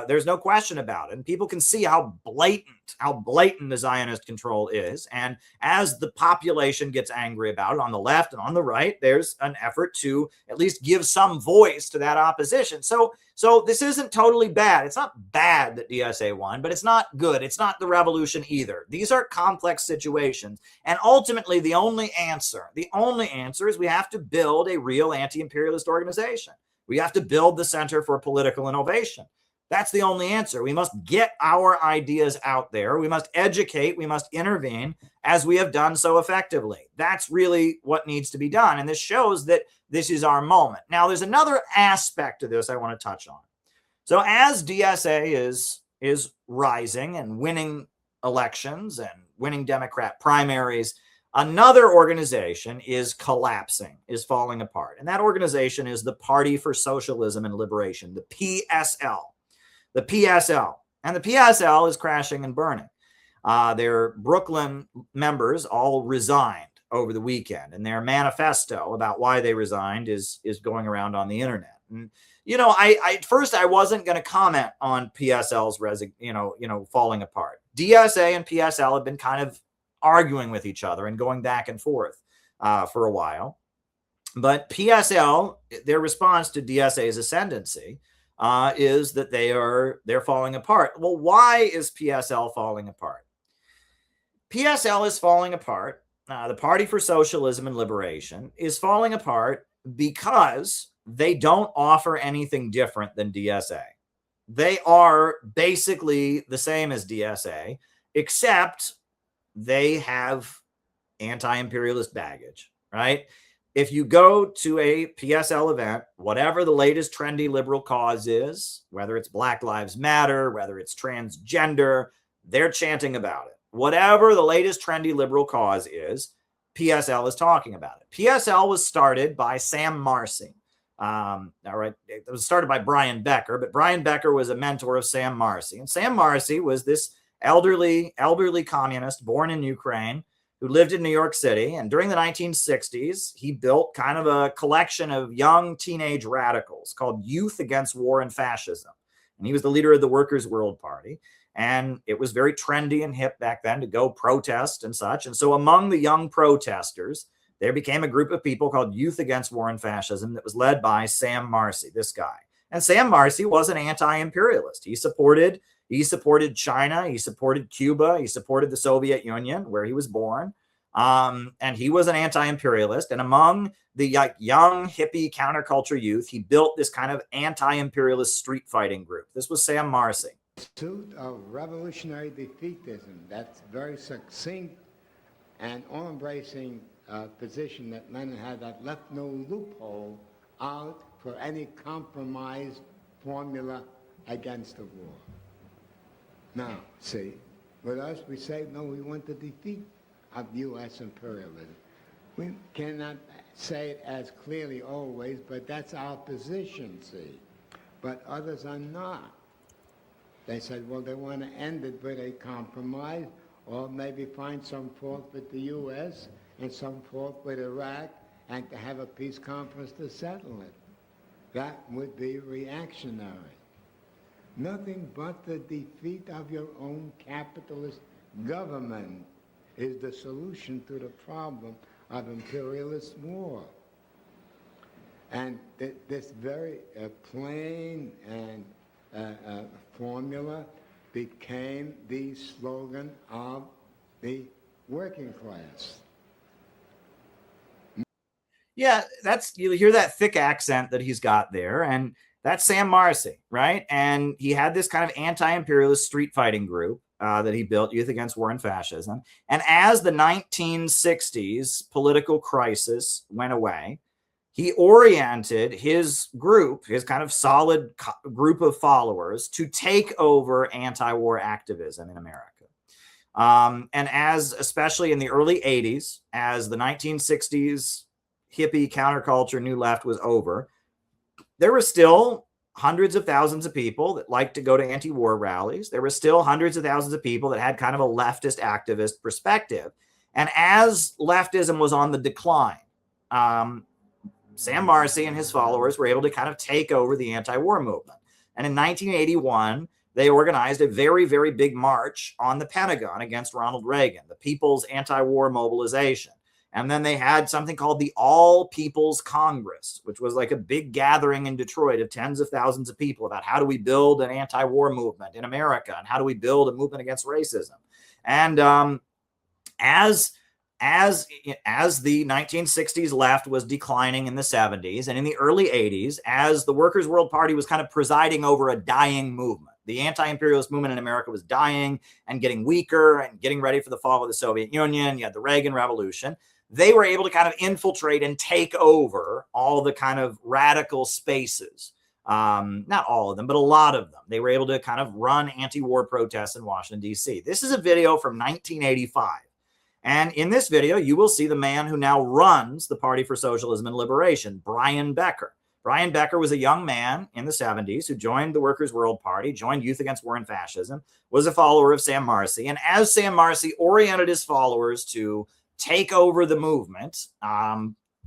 there's no question about it. And people can see how blatant the Zionist control is. And as the population gets angry about it on the left and on the right, there's an effort to at least give some voice to that opposition. So this isn't totally bad. It's not bad that DSA won, but it's not good. It's not the revolution either. These are complex situations. And ultimately, the only answer is we have to build a real anti-imperialist organization. We have to build the Center for Political Innovation. That's the only answer. We must get our ideas out there. We must educate. We must intervene, as we have done so effectively. That's really what needs to be done. And this shows that this is our moment. Now, there's another aspect of this I want to touch on. So as DSA is rising and winning elections and winning Democrat primaries, another organization is collapsing, is falling apart. And that organization is the Party for Socialism and Liberation, the PSL. The PSL. And the PSL is crashing and burning. Their Brooklyn members all resigned over the weekend, and their manifesto about why they resigned is going around on the internet. And I at first I wasn't going to comment on PSL's falling apart. DSA and PSL have been kind of arguing with each other and going back and forth for a while. But PSL, their response to DSA's ascendancy is that they're falling apart. Well, why is PSL falling apart? PSL is falling apart. The Party for Socialism and Liberation is falling apart because they don't offer anything different than DSA. They are basically the same as DSA, except they have anti-imperialist baggage, right? If you go to a PSL event, whatever the latest trendy liberal cause is, whether it's Black Lives Matter, whether it's transgender, they're chanting about it. Whatever the latest trendy liberal cause is, PSL is talking about it. PSL was started by Sam Marcy. All right, it was started by Brian Becker, but Brian Becker was a mentor of Sam Marcy. And Sam Marcy was this elderly communist born in Ukraine who lived in New York City. And during the 1960s, he built kind of a collection of young teenage radicals called Youth Against War and Fascism. And he was the leader of the Workers' World Party. And it was very trendy and hip back then to go protest and such. And so among the young protesters, there became a group of people called Youth Against War and Fascism that was led by Sam Marcy, this guy. And Sam Marcy was an anti-imperialist. He supported China, he supported Cuba, he supported the Soviet Union, where he was born. And he was an anti-imperialist. And among the young hippie counterculture youth, he built this kind of anti-imperialist street fighting group. This was Sam Marcy. Pursuit of revolutionary defeatism. That's very succinct and all-embracing position that Lenin had, that left no loophole out for any compromise formula against the war. Now, see, with us, we say, no, we want the defeat of U.S. imperialism. We cannot say it as clearly always, but that's our position, see. But others are not. They said, well, they want to end it with a compromise, or maybe find some fault with the U.S. and some fault with Iraq, and to have a peace conference to settle it. That would be reactionary. Nothing but the defeat of your own capitalist government is the solution to the problem of imperialist war. And this very plain and formula became the slogan of the working class. Yeah, you hear that thick accent that he's got there, and that's Sam Marcy, right? And he had this kind of anti-imperialist street fighting group that he built, Youth Against War and Fascism. And as the 1960s political crisis went away, he oriented his group, his kind of solid group of followers, to take over anti-war activism in America. And especially in the early 80s, as the 1960s hippie counterculture new left was over, there were still hundreds of thousands of people that liked to go to anti-war rallies. There were still hundreds of thousands of people that had kind of a leftist activist perspective. And as leftism was on the decline, Sam Marcy and his followers were able to kind of take over the anti-war movement. And in 1981, they organized a very, very big march on the Pentagon against Ronald Reagan, the People's Anti-War Mobilization. And then they had something called the All People's Congress, which was like a big gathering in Detroit of tens of thousands of people about how do we build an anti-war movement in America and how do we build a movement against racism. And as the 1960s left was declining in the 70s and in the early 80s, as the Workers' World Party was kind of presiding over a dying movement, the anti-imperialist movement in America was dying and getting weaker and getting ready for the fall of the Soviet Union. You had the Reagan Revolution. They were able to kind of infiltrate and take over all the kind of radical spaces Not all of them, but a lot of them. They were able to kind of run anti-war protests in Washington, D.C. This is a video from 1985. And in this video, you will see the man who now runs the Party for Socialism and Liberation, Brian Becker. Brian Becker was a young man in the 70s who joined the Workers' World Party, joined Youth Against War and Fascism, was a follower of Sam Marcy. And as Sam Marcy oriented his followers to take over the movement,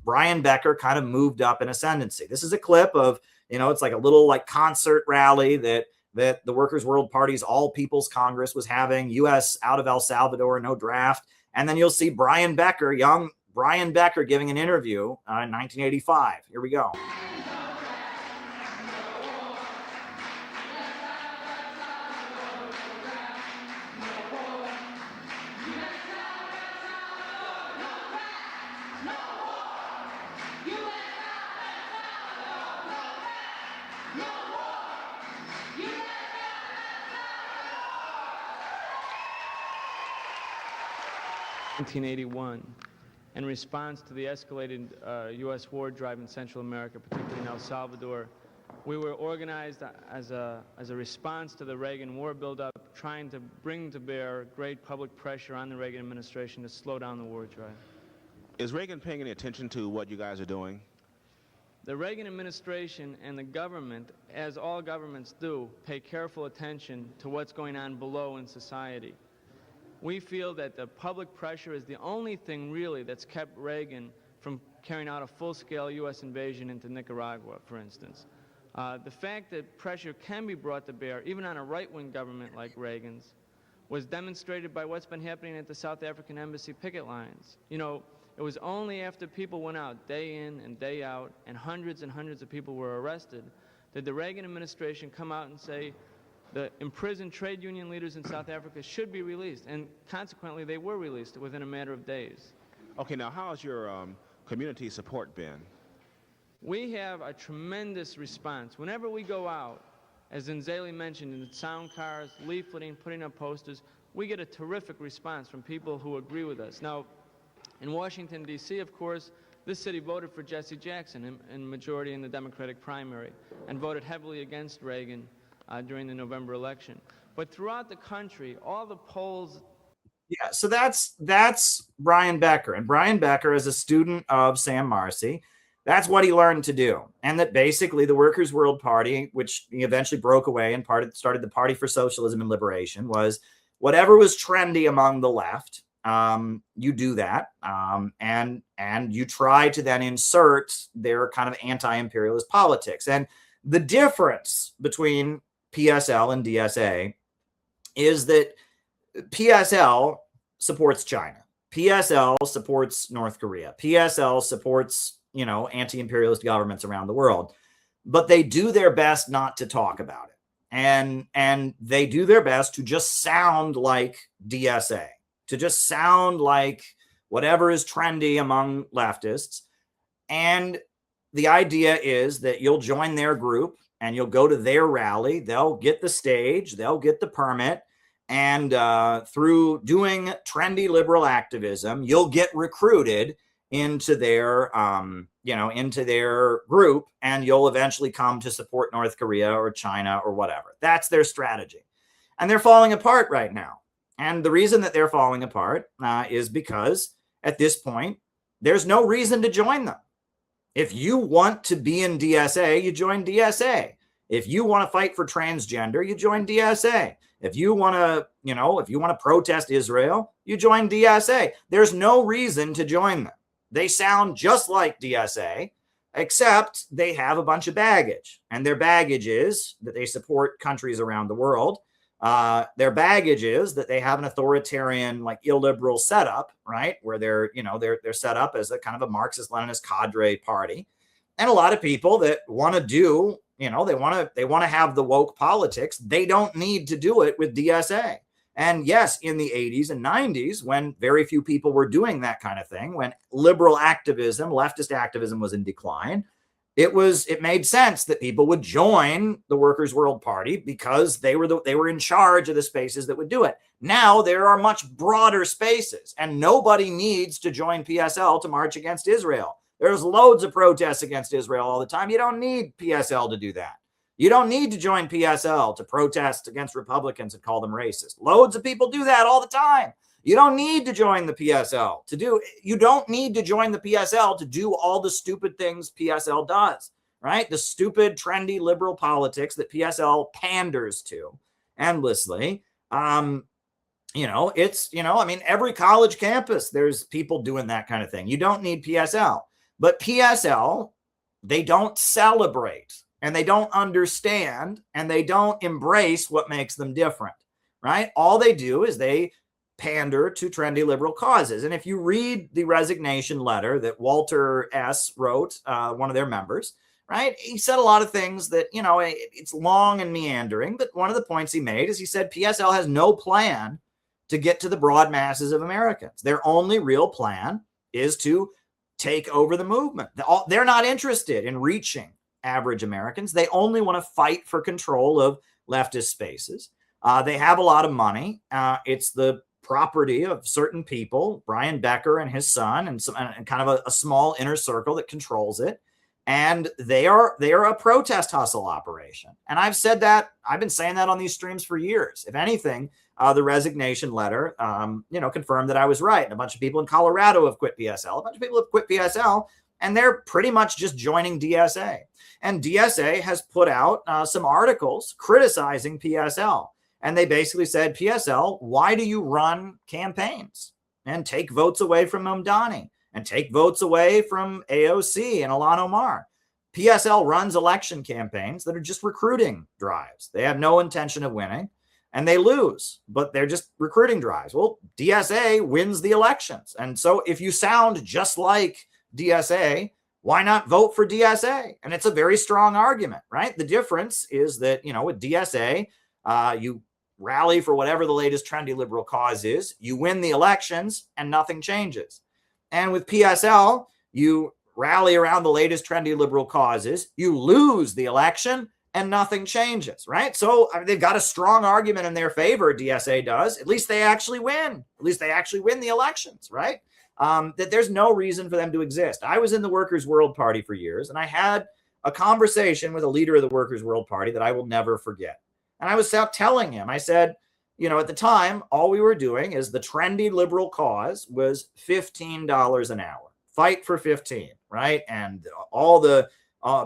Brian Becker kind of moved up in ascendancy. This is a clip of, it's like a little like concert rally that the Workers' World Party's All People's Congress was having, U.S. out of El Salvador, no draft. And then you'll see Brian Becker, young Brian Becker, giving an interview in 1985. Here we go. In 1981, in response to the escalated U.S. war drive in Central America, particularly in El Salvador, we were organized as a response to the Reagan war buildup, trying to bring to bear great public pressure on the Reagan administration to slow down the war drive. Is Reagan paying any attention to what you guys are doing? The Reagan administration and the government, as all governments do, pay careful attention to what's going on below in society. We feel that the public pressure is the only thing really that's kept Reagan from carrying out a full-scale U.S. invasion into Nicaragua, for instance. The fact that pressure can be brought to bear, even on a right-wing government like Reagan's, was demonstrated by what's been happening at the South African embassy picket lines. It was only after people went out day in and day out, and hundreds of people were arrested, did the Reagan administration come out and say, the imprisoned trade union leaders in South Africa should be released, and consequently they were released within a matter of days. Okay, now how has your community support been? We have a tremendous response. Whenever we go out, as Nzeli mentioned, in sound cars, leafleting, putting up posters, we get a terrific response from people who agree with us. Now, in Washington, D.C., of course, this city voted for Jesse Jackson in majority in the Democratic primary and voted heavily against Reagan during the November election. But throughout the country, all the polls... Yeah, so that's Brian Becker. And Brian Becker, as a student of Sam Marcy, that's what he learned to do. And that basically the Workers' World Party, which he eventually broke away and started the Party for Socialism and Liberation, was whatever was trendy among the left, you do that. And you try to then insert their kind of anti-imperialist politics. And the difference between PSL and DSA is that PSL supports China. PSL supports North Korea. PSL supports, anti-imperialist governments around the world. But they do their best not to talk about it. And they do their best to just sound like DSA, to just sound like whatever is trendy among leftists. And the idea is that you'll join their group and you'll go to their rally. They'll get the stage, they'll get the permit, and through doing trendy liberal activism, you'll get recruited into their, into their group, and you'll eventually come to support North Korea or China or whatever. That's their strategy, and they're falling apart right now. And the reason that they're falling apart is because at this point, there's no reason to join them. If you want to be in DSA, you join DSA. If you want to fight for transgender, you join DSA. If you want to, protest Israel, you join DSA. There's no reason to join them. They sound just like DSA, except they have a bunch of baggage. And their baggage is that they support countries around the world. Their baggage is that they have an authoritarian, like illiberal setup, right? Where they're set up as a kind of a Marxist-Leninist cadre party. And a lot of people that want to do, they want to have the woke politics. They don't need to do it with DSA. And yes, in the 80s and 90s, when very few people were doing that kind of thing, when liberal activism, leftist activism was in decline, it made sense that people would join the Workers' World Party because they were in charge of the spaces that would do it. Now there are much broader spaces, and nobody needs to join PSL to march against Israel. There's loads of protests against Israel all the time. You don't need PSL to do that. You don't need to join PSL to protest against Republicans and call them racist. Loads of people do that all the time. You don't need to join the PSL to do, you don't need to join the PSL to do all the stupid things PSL does, right? The stupid, trendy liberal politics that PSL panders to endlessly. Every college campus, there's people doing that kind of thing. You don't need PSL. But PSL, they don't celebrate, and they don't understand, and they don't embrace what makes them different, right? All they do is they pander to trendy liberal causes. And if you read the resignation letter that Walter S. wrote, one of their members, right, he said a lot of things that, it's long and meandering, but one of the points he made is he said PSL has no plan to get to the broad masses of Americans. Their only real plan is to take over the movement. They're not interested in reaching average Americans. They only want to fight for control of leftist spaces. They have a lot of money. It's the property of certain people, Brian Becker and his son, and kind of a small inner circle that controls it. And they are a protest hustle operation. And I've said that, I've been saying that on these streams for years. If anything, the resignation letter, confirmed that I was right. And a bunch of people in Colorado have quit PSL. A bunch of people have quit PSL, and they're pretty much just joining DSA. And DSA has put out some articles criticizing PSL. And they basically said, PSL, why do you run campaigns and take votes away from Mamdani and take votes away from AOC and Ilhan Omar? PSL runs election campaigns that are just recruiting drives. They have no intention of winning, and they lose, but they're just recruiting drives. Well, DSA wins the elections. And so if you sound just like DSA, why not vote for DSA? And it's a very strong argument, right? The difference is that, with DSA, you rally for whatever the latest trendy liberal cause is, you win the elections, and nothing changes. And with PSL, you rally around the latest trendy liberal causes, you lose the election, and nothing changes, right? So they've got a strong argument in their favor, DSA does. At least they actually win. At least they actually win the elections, right? That there's no reason for them to exist. I was in the Workers' World Party for years, and I had a conversation with a leader of the Workers' World Party that I will never forget. And I was telling him, I said, at the time, all we were doing is the trendy liberal cause was $15 an hour. Fight for 15, right? And all the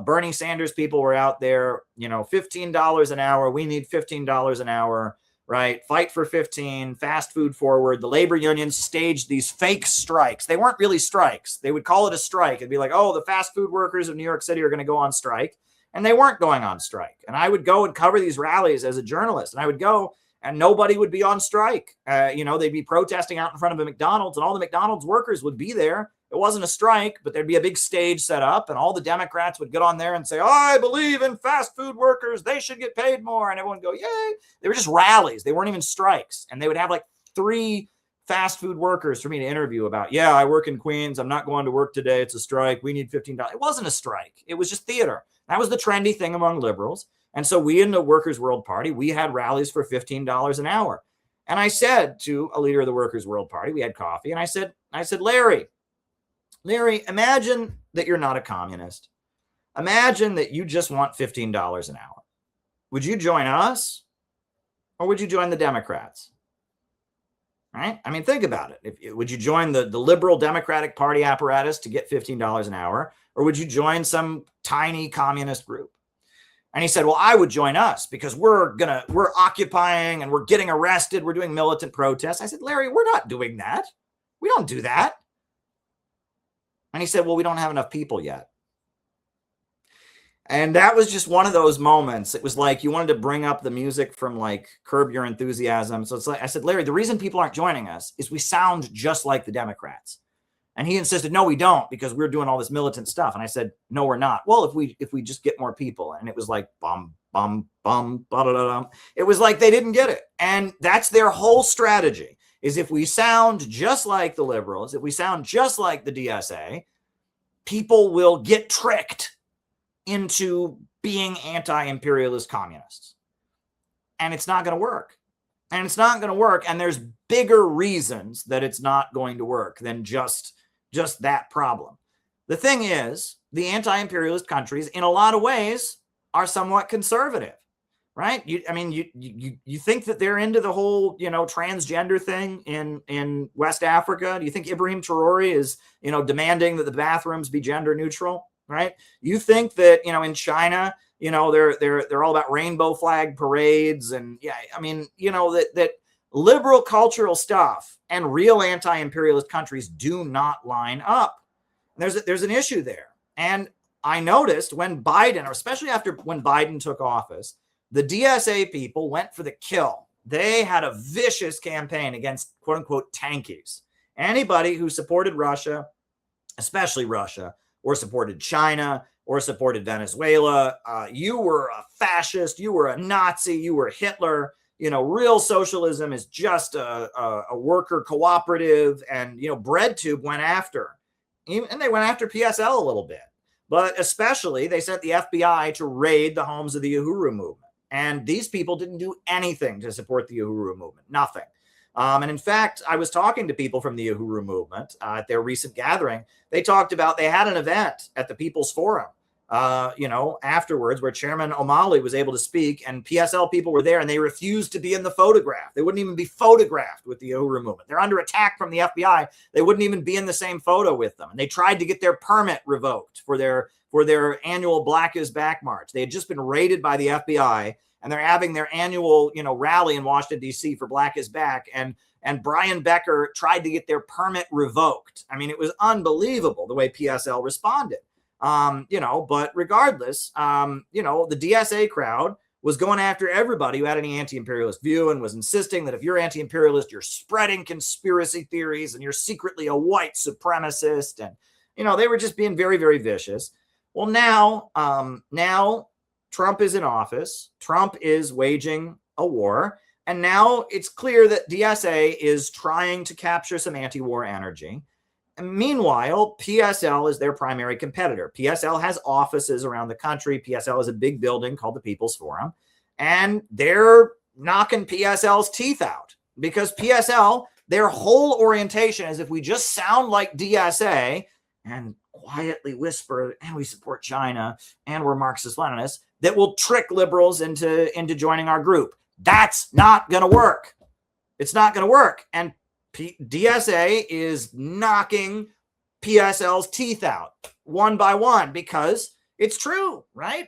Bernie Sanders people were out there, $15 an hour. We need $15 an hour, right? Fight for 15, fast food forward. The labor unions staged these fake strikes. They weren't really strikes. They would call it a strike. It'd be like, oh, the fast food workers of New York City are going to go on strike. And they weren't going on strike. And I would go and cover these rallies as a journalist. And I would go and nobody would be on strike. They'd be protesting out in front of a McDonald's, and all the McDonald's workers would be there. It wasn't a strike, but there'd be a big stage set up, and all the Democrats would get on there and say, I believe in fast food workers. They should get paid more. And everyone would go, yay. They were just rallies. They weren't even strikes. And they would have like 3 fast food workers for me to interview about, I work in Queens. I'm not going to work today. It's a strike. We need $15. It wasn't a strike. It was just theater. That was the trendy thing among liberals. And so we in the Workers' World Party, we had rallies for $15 an hour. And I said to a leader of the Workers' World Party, we had coffee, and I said, Larry, imagine that you're not a communist. Imagine that you just want $15 an hour. Would you join us, or would you join the Democrats? Right? I mean, think about it. Would you join the liberal Democratic Party apparatus to get $15 an hour, or would you join some tiny communist group? And he said, well, I would join us because we're occupying and we're getting arrested. We're doing militant protests. I said, Larry, we're not doing that. We don't do that. And he said, well, we don't have enough people yet. And that was just one of those moments. It was like you wanted to bring up the music from like Curb Your Enthusiasm. So it's like, I said, Larry, the reason people aren't joining us is we sound just like the Democrats. And he insisted, no, we don't, because we're doing all this militant stuff. And I said, no, we're not. Well, if we just get more people. And it was like, bum, bum, bum, ba-da-da-dum. It was like they didn't get it. And that's their whole strategy, is if we sound just like the liberals, if we sound just like the DSA, people will get tricked into being anti-imperialist communists. And it's not going to work. And it's not going to work. And there's bigger reasons that it's not going to work than just that problem. The thing is, the anti-imperialist countries, in a lot of ways, are somewhat conservative, right? You think that they're into the whole, transgender thing in West Africa? Do you think Ibrahim Traore is, demanding that the bathrooms be gender neutral, right? You think that, in China, they're all about rainbow flag parades and that liberal cultural stuff and real anti-imperialist countries do not line up. There's an issue there. And I noticed when Biden, or especially after when Biden took office, the DSA people went for the kill. They had a vicious campaign against quote unquote tankies. Anybody who supported Russia, especially Russia, or supported China, or supported Venezuela, you were a fascist, you were a Nazi, you were Hitler. Real socialism is just a worker cooperative, and, BreadTube went after, and they went after PSL a little bit, but especially they sent the FBI to raid the homes of the Uhuru movement. And these people didn't do anything to support the Uhuru movement, nothing. And in fact, I was talking to people from the Uhuru movement at their recent gathering. They talked about, they had an event at the People's Forum, afterwards, where Chairman O'Malley was able to speak, and PSL people were there, and they refused to be in the photograph. They wouldn't even be photographed with the Uhuru movement. They're under attack from the FBI. They wouldn't even be in the same photo with them. And they tried to get their permit revoked for their annual Black is Back march. They had just been raided by the FBI, and they're having their annual, rally in Washington, D.C. for Black is Back. And Brian Becker tried to get their permit revoked. I mean, it was unbelievable the way PSL responded. But regardless, the DSA crowd was going after everybody who had any anti-imperialist view, and was insisting that if you're anti-imperialist, you're spreading conspiracy theories and you're secretly a white supremacist. And, they were just being very, very vicious. Well, now Trump is in office. Trump is waging a war. And now it's clear that DSA is trying to capture some anti-war energy. And meanwhile, PSL is their primary competitor. PSL has offices around the country. PSL is a big building called the People's Forum. And they're knocking PSL's teeth out, because PSL, their whole orientation is, if we just sound like DSA and quietly whisper, and we support China, and we're Marxist-Leninists, that will trick liberals into joining our group. That's not going to work. It's not going to work. And DSA is knocking PSL's teeth out one by one, because it's true, right?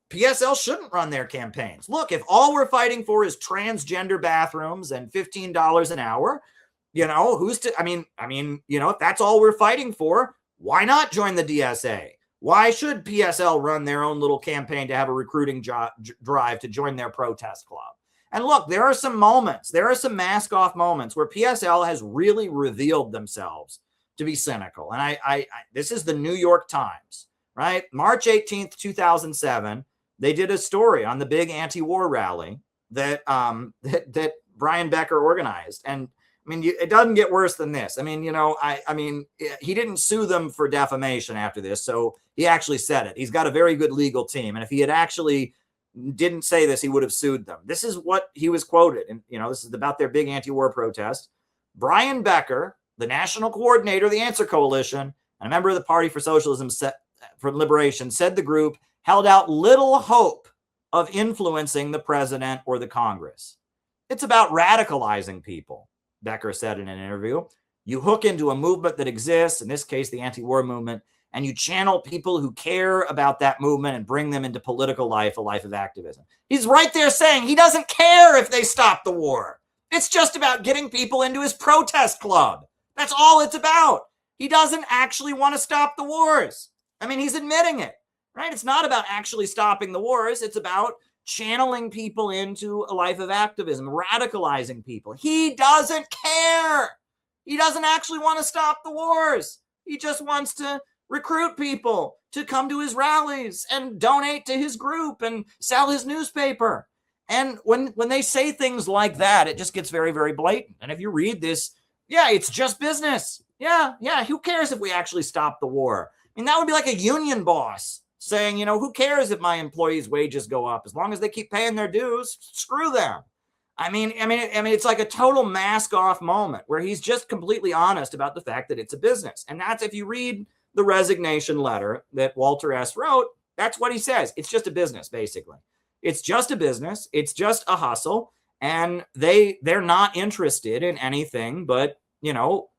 PSL shouldn't run their campaigns. Look, if all we're fighting for is transgender bathrooms and $15 an hour, if that's all we're fighting for, why not join the DSA? Why should PSL run their own little campaign to have a recruiting drive to join their protest club? And look, there are some moments, there are some mask off moments where PSL has really revealed themselves to be cynical. And I this is the New York Times, right? March 18th, 2007, they did a story on the big anti-war rally that Brian Becker organized. And it doesn't get worse than this. He didn't sue them for defamation after this. So he actually said it. He's got a very good legal team. And if he had actually didn't say this, he would have sued them. This is what he was quoted. And, this is about their big anti-war protest. Brian Becker, the national coordinator of the Answer Coalition and a member of the Party for Socialism for Liberation, said the group held out little hope of influencing the president or the Congress. It's about radicalizing people, Becker said in an interview. You hook into a movement that exists, in this case, the anti-war movement, and you channel people who care about that movement and bring them into political life, a life of activism. He's right there saying he doesn't care if they stop the war. It's just about getting people into his protest club. That's all it's about. He doesn't actually want to stop the wars. He's admitting it, right? It's not about actually stopping the wars. It's about channeling people into a life of activism, radicalizing people. He doesn't care. He doesn't actually want to stop the wars. He just wants to recruit people to come to his rallies and donate to his group and sell his newspaper. And when they say things like that, it just gets very, very blatant. And if you read this, it's just business. Yeah, who cares if we actually stop the war? That would be like a union boss saying, who cares if my employees' wages go up? As long as they keep paying their dues, screw them. It's like a total mask off moment where he's just completely honest about the fact that it's a business. And that's, if you read the resignation letter that Walter S. wrote, That's what he says. It's just a business, basically. It's just a business. It's just a hustle. And they're not interested in anything but, you know,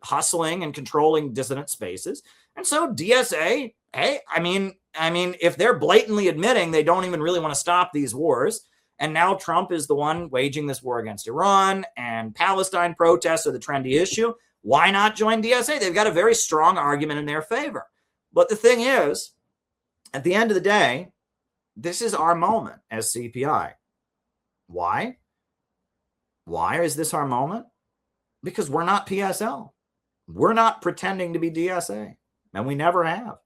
hustling and controlling dissident spaces. And so DSA, hey, I mean, if they're blatantly admitting they don't even really want to stop these wars, and now Trump is the one waging this war against Iran, and Palestine protests are the trendy issue, why not join DSA? They've got a very strong argument in their favor. But the thing is, at the end of the day, this is our moment as CPI. Why? Why is this our moment? Because we're not PSL. We're not pretending to be DSA, and we never have.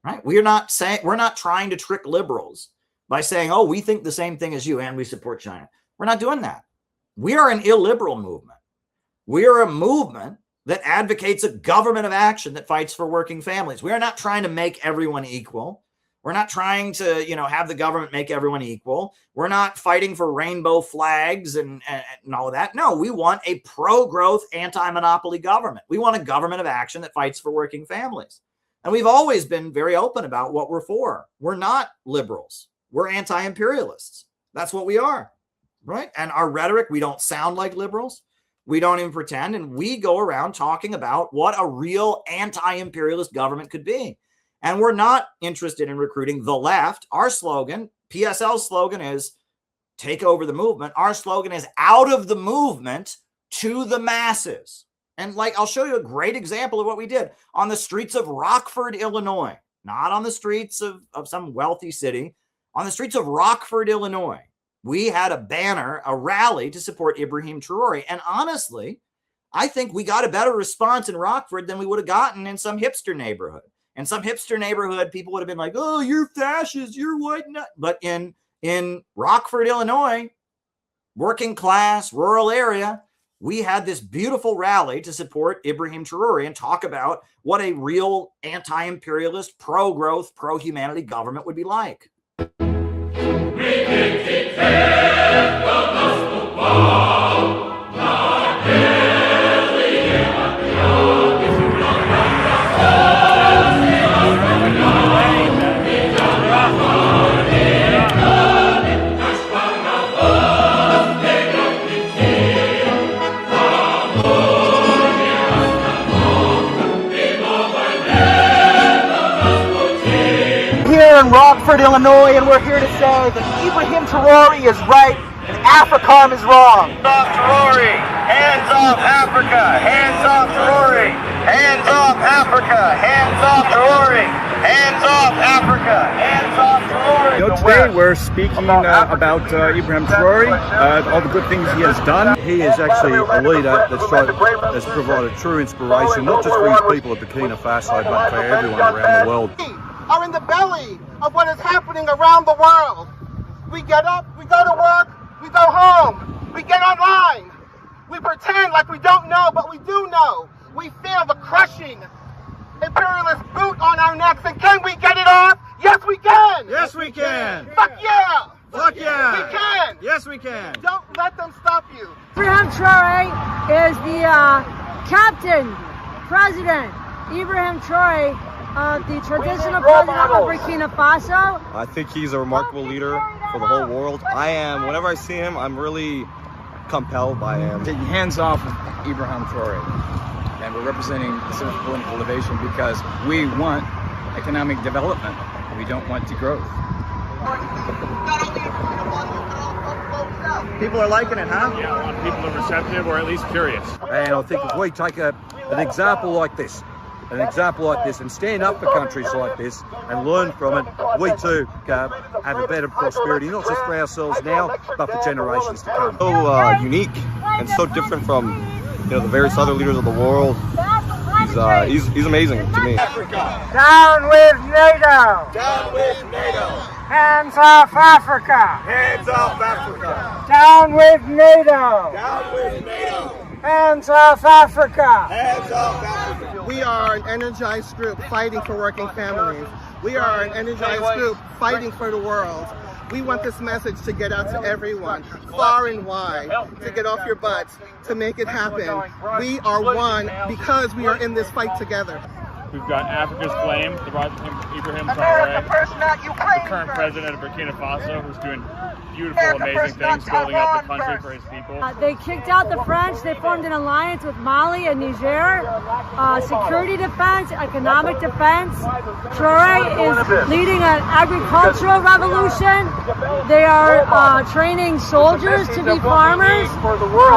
Right? We're not trying to trick liberals by saying, oh, we think the same thing as you and we support China. We're not doing that. We are an illiberal movement. We are a movement that advocates a government of action that fights for working families. We are not trying to make everyone equal. We're not trying to, you know, have the government make everyone equal. We're not fighting for rainbow flags and all of that. No, we want a pro-growth, anti-monopoly government. We want a government of action that fights for working families. And we've always been very open about what we're for. We're not liberals. We're anti-imperialists. That's what we are, right? And our rhetoric, we don't sound like liberals. We don't even pretend. And we go around talking about what a real anti-imperialist government could be. And we're not interested in recruiting the left. Our slogan, PSL's slogan is take over the movement. Our slogan is out of the movement to the masses. And like, I'll show you a great example of what we did on the streets of Rockford, Illinois, not on the streets of some wealthy city, on the streets of Rockford, Illinois. We had a banner, a rally to support Ibrahim Traore. And honestly, I think we got a better response in Rockford than we would have gotten in some hipster neighborhood. In some hipster neighborhood, people would have been like, oh, you're fascist, you're white. But in Rockford, Illinois, working class, rural area, we had this beautiful rally to support Ibrahim Traore and talk about what a real anti-imperialist, pro-growth, pro-humanity government would be like. In Rockford, Illinois, and we're here to say that Ibrahim Traore is right and AFRICOM is wrong. Hands off Traore! Hands off Africa! Hands off Traore! Hands off Africa! Hands off Traore! Hands off Africa! Hands off Traore! You know, today we're speaking about Ibrahim Traore, all the good things he has done. He is actually a leader that's provided true inspiration, not just for his people of Burkina Faso, but for everyone around the world. Are in the belly of what is happening around the world. We get up, we go to work, we go home, we get online. We pretend like we don't know, but we do know. We feel the crushing imperialist boot on our necks, and can we get it off? Yes, we can! Yes, we can! Fuck yeah! Fuck yeah! We can! Yes, we can! Don't let them stop you. Ibrahim Traore is the president, Ibrahim Traore, the traditional president of Burkina Faso. I think he's a remarkable leader for the whole world. Whenever I see him, I'm really compelled by him. Taking hands off of Ibrahim Traore, and we're representing the Center for Political Innovation because we want economic development. We don't want degrowth. People are liking it, huh? Yeah, I want people to be receptive or at least curious. And I think if we take an example like this, and stand up for countries like this and learn from it, we too have a better prosperity, not just for ourselves now, but for generations to come. So unique and so different from the various other leaders of the world. He's amazing to me. Down with NATO! Down with NATO! Hands off Africa! Hands off Africa! Down with NATO! Down with NATO! Hands off Africa! Hands off Africa! We are an energized group fighting for working families. We are an energized group fighting for the world. We want this message to get out to everyone, far and wide, to get off your butts, to make it happen. We are one because we are in this fight together. We've got Africa's Flame, the Ibrahim Traore, the current president of Burkina Faso, who's doing beautiful, amazing things, building up the country for his people. They kicked out the French. They formed an alliance with Mali and Niger. Security defense, economic defense. Traore is leading an agricultural revolution. They are training soldiers to be farmers.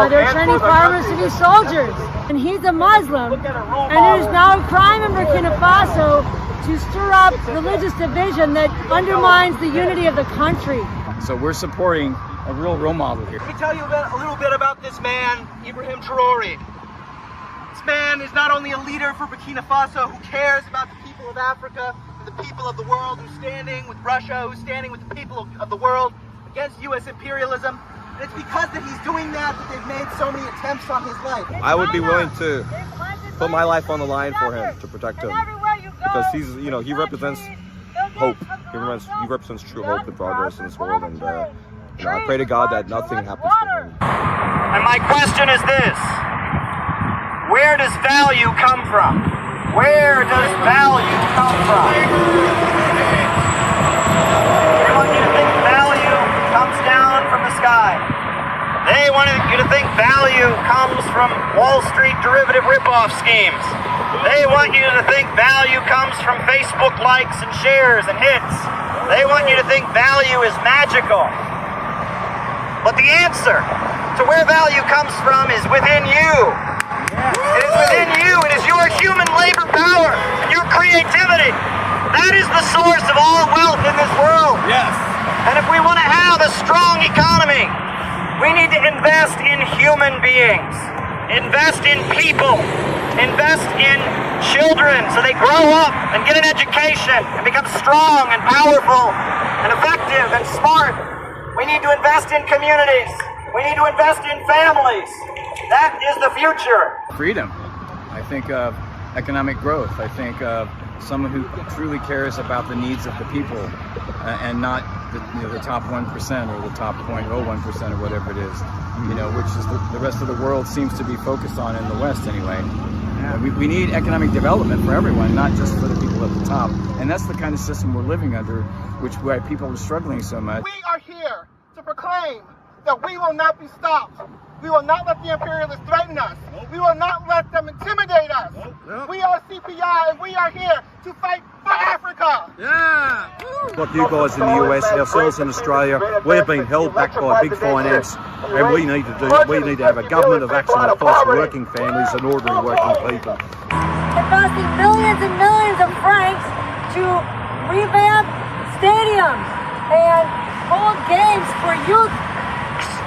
They're training farmers to be soldiers. And he's a Muslim. And it is now a crime in Burkina Faso to stir up religious division that undermines the unity of the country. So we're supporting a real role model here. Let me tell you a little bit about this man, Ibrahim Traore. This man is not only a leader for Burkina Faso who cares about the people of Africa and the people of the world, who's standing with Russia, who's standing with the people of the world against U.S. imperialism. And it's because that he's doing that they've made so many attempts on his life. I would be willing to put my life on the line for him, to protect him, because he's, you know, he represents hope. He represents true hope and progress in this world, and you know, I pray to God that nothing happens to him. And my question is this: where does value come from? Where does value come from? They want you to think value comes down from the sky. They want you to think value comes from Wall Street derivative ripoff schemes. They want you to think value comes from Facebook likes and shares and hits. They want you to think value is magical. But the answer to where value comes from is within you. It is within you. It is your human labor power and your creativity. That is the source of all wealth in this world. Yes. And if we want to have a strong economy, we need to invest in human beings, invest in people, invest in children so they grow up and get an education and become strong and powerful and effective and smart. We need to invest in communities. We need to invest in families. That is the future. Freedom. I think of economic growth. I think of someone who truly cares about the needs of the people and not the top 1% or the top 0.01% or whatever it is, you know, which is the rest of the world seems to be focused on in the West anyway. We need economic development for everyone, not just for the people at the top. And that's the kind of system we're living under, why people are struggling so much. We are here to proclaim that we will not be stopped. We will not let the imperialists threaten us. We will not let them intimidate us. We are CPI and we are here to fight for Africa. Yeah. Like you guys in the US, ourselves in Australia, we're being held back by big finance, and we need to have a government of action that fights for working families and ordinary working people. Investing millions and millions of francs to revamp stadiums and hold games for youth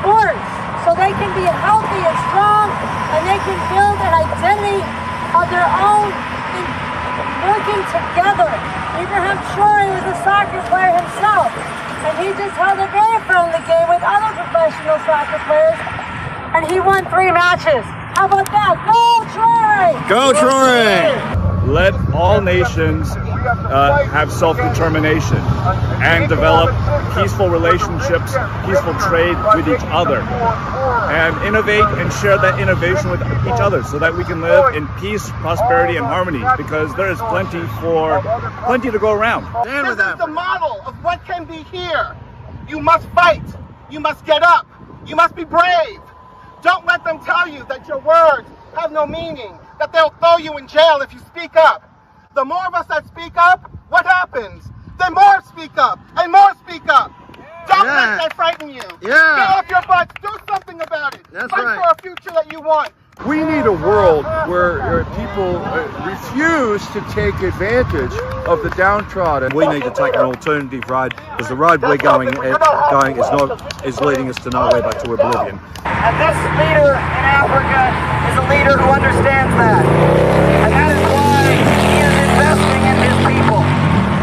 sports so they can be healthy and strong and they can build an identity of their own in working together. Ibrahim Traore was a soccer player himself, and he just held a very friendly game with other professional soccer players, and he won 3 matches. How about that? Go Traore! Go Traore! Let all nations have self-determination and develop peaceful relationships, peaceful trade with each other, and innovate and share that innovation with each other so that we can live in peace, prosperity, and harmony, because there is plenty to go around. This is the model of what can be here. You must fight. You must get up. You must be brave. Don't let them tell you that your words have no meaning, that they'll throw you in jail if you speak up. The more of us that speak up, what happens? Then more speak up, and more speak up. Don't let that frighten you. Get off your butts, do something about it. Fight for a future that you want. We need a world where people refuse to take advantage of the downtrodden. We need to take an alternative road, because the road we're going is leading us to nowhere but to oblivion. And this leader in Africa is a leader who understands that. And that is why he is investing in his people.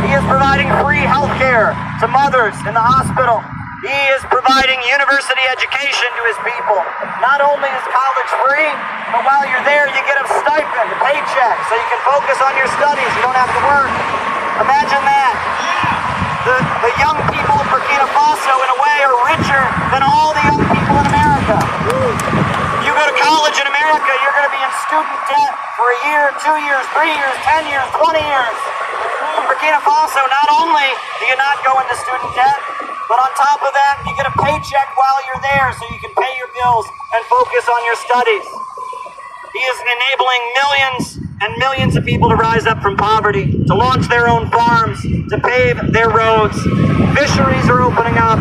He is providing free health care to mothers in the hospital. He is providing university education to his people. Not only is college free, but while you're there, you get a stipend, a paycheck, so you can focus on your studies. You don't have to work. Imagine that. The young people of Burkina Faso, in a way, are richer than all the young people in America. You go to college in America, you're going to be in student debt for a year, 2 years, 3 years, 10 years, 20 years. In Burkina Faso, not only do you not go into student debt, but on top of that, you get a paycheck while you're there so you can pay your bills and focus on your studies. He is enabling millions and millions of people to rise up from poverty, to launch their own farms, to pave their roads. Fisheries are opening up.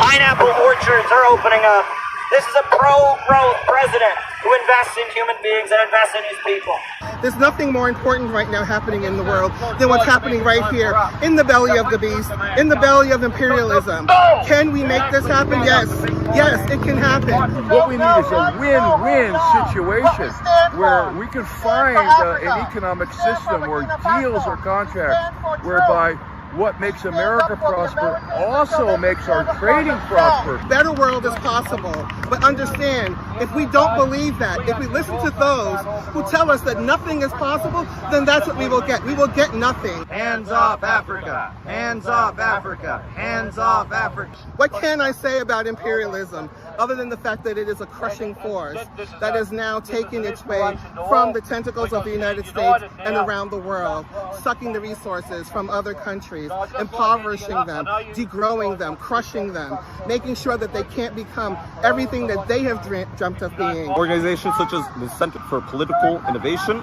Pineapple orchards are opening up. This is a pro-growth president who invests in human beings and invests in his people. There's nothing more important right now happening in the world than what's happening right here in the belly of the beast, in the belly of imperialism. Can we make this happen? Yes. Yes, it can happen. What we need is a win-win situation where we can find an economic system where deals or contracts whereby what makes America prosper also makes our trading prosper. Better world is possible, but understand, if we don't believe that, if we listen to those who tell us that nothing is possible, then that's what we will get. We will get nothing. Hands off Africa! Hands off Africa! Hands off Africa! What can I say about imperialism other than the fact that it is a crushing force that is now taking its way from the tentacles of the United States and around the world, sucking the resources from other countries, impoverishing them, degrowing them, crushing them, making sure that they can't become everything that they have dreamt of being. Organizations such as the Center for Political Innovation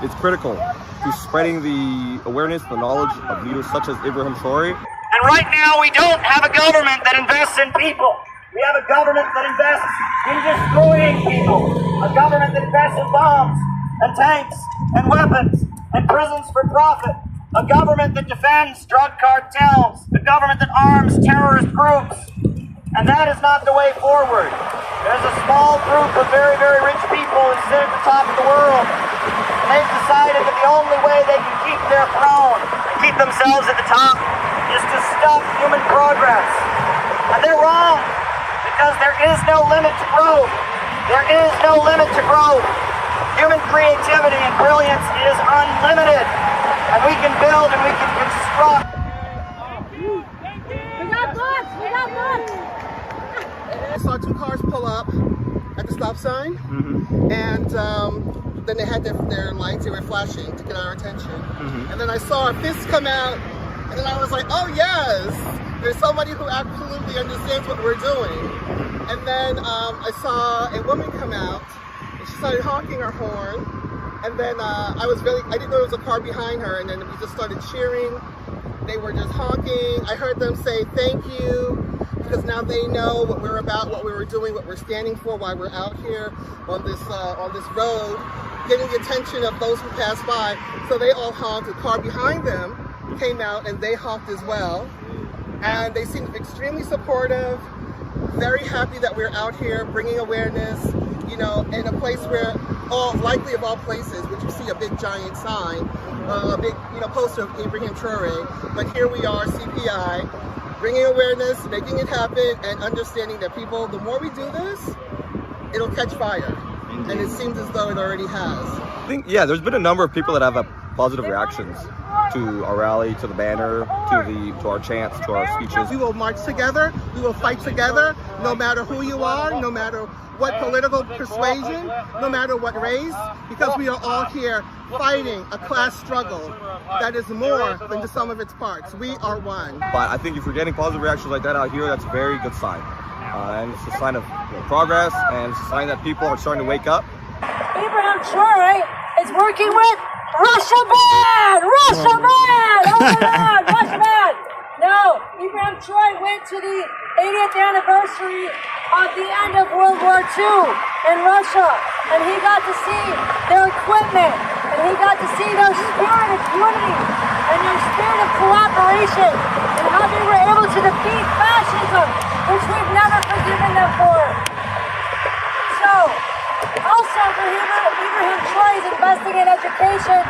is critical to spreading the awareness, the knowledge of leaders such as Ibrahim Traoré. And right now we don't have a government that invests in people. We have a government that invests in destroying people. A government that invests in bombs and tanks and weapons and prisons for profit. A government that defends drug cartels. A government that arms terrorist groups. And that is not the way forward. There's a small group of very, very rich people who sit at the top of the world. And they've decided that the only way they can keep their throne, keep themselves at the top, is to stop human progress. And they're wrong, because there is no limit to growth. There is no limit to growth. Human creativity and brilliance is unlimited. And we can build and we can construct. We got books! We got books! I saw two cars pull up at the stop sign, and then they had their lights, they were flashing to get our attention. And then I saw a fist come out, and then I was like, oh yes, there's somebody who absolutely understands what we're doing. And then I saw a woman come out, and she started honking her horn, and then I didn't know there was a car behind her, and then we just started cheering. They were just honking. I heard them say thank you, because now they know what we're about, what we were doing, what we're standing for, why we're out here on this road, getting the attention of those who pass by. So they all honked. The car behind them came out and they honked as well. And they seemed extremely supportive, very happy that we're out here bringing awareness, you know, in a place where, likely of all places, which you see a big giant sign, a big, poster of Ibrahim Traoré. But here we are, CPI, bringing awareness, making it happen, and understanding that people, the more we do this, it'll catch fire. Indeed. And it seems as though it already has. I think, yeah, there's been a number of people that have positive reactions to our rally, to the banner, to our chants, to our speeches. We will march together, we will fight together, no matter who you are, no matter what political persuasion, no matter what race, because we are all here fighting a class struggle that is more than the sum of its parts. We are one. But I think if we're getting positive reactions like that out here, that's a very good sign. And it's a sign of progress, and it's a sign that people are starting to wake up. Ibrahim Traoré is working with Russia Bad! Russia Bad! Oh my God, Russia Bad! No, Ibrahim Traoré went to the 80th anniversary of the end of World War II in Russia, and he got to see their equipment, and he got to see their spirit of unity and their spirit of cooperation, and how they were able to defeat fascism, which we've never forgiven them for. So, also Ibrahim Traoré is investing in education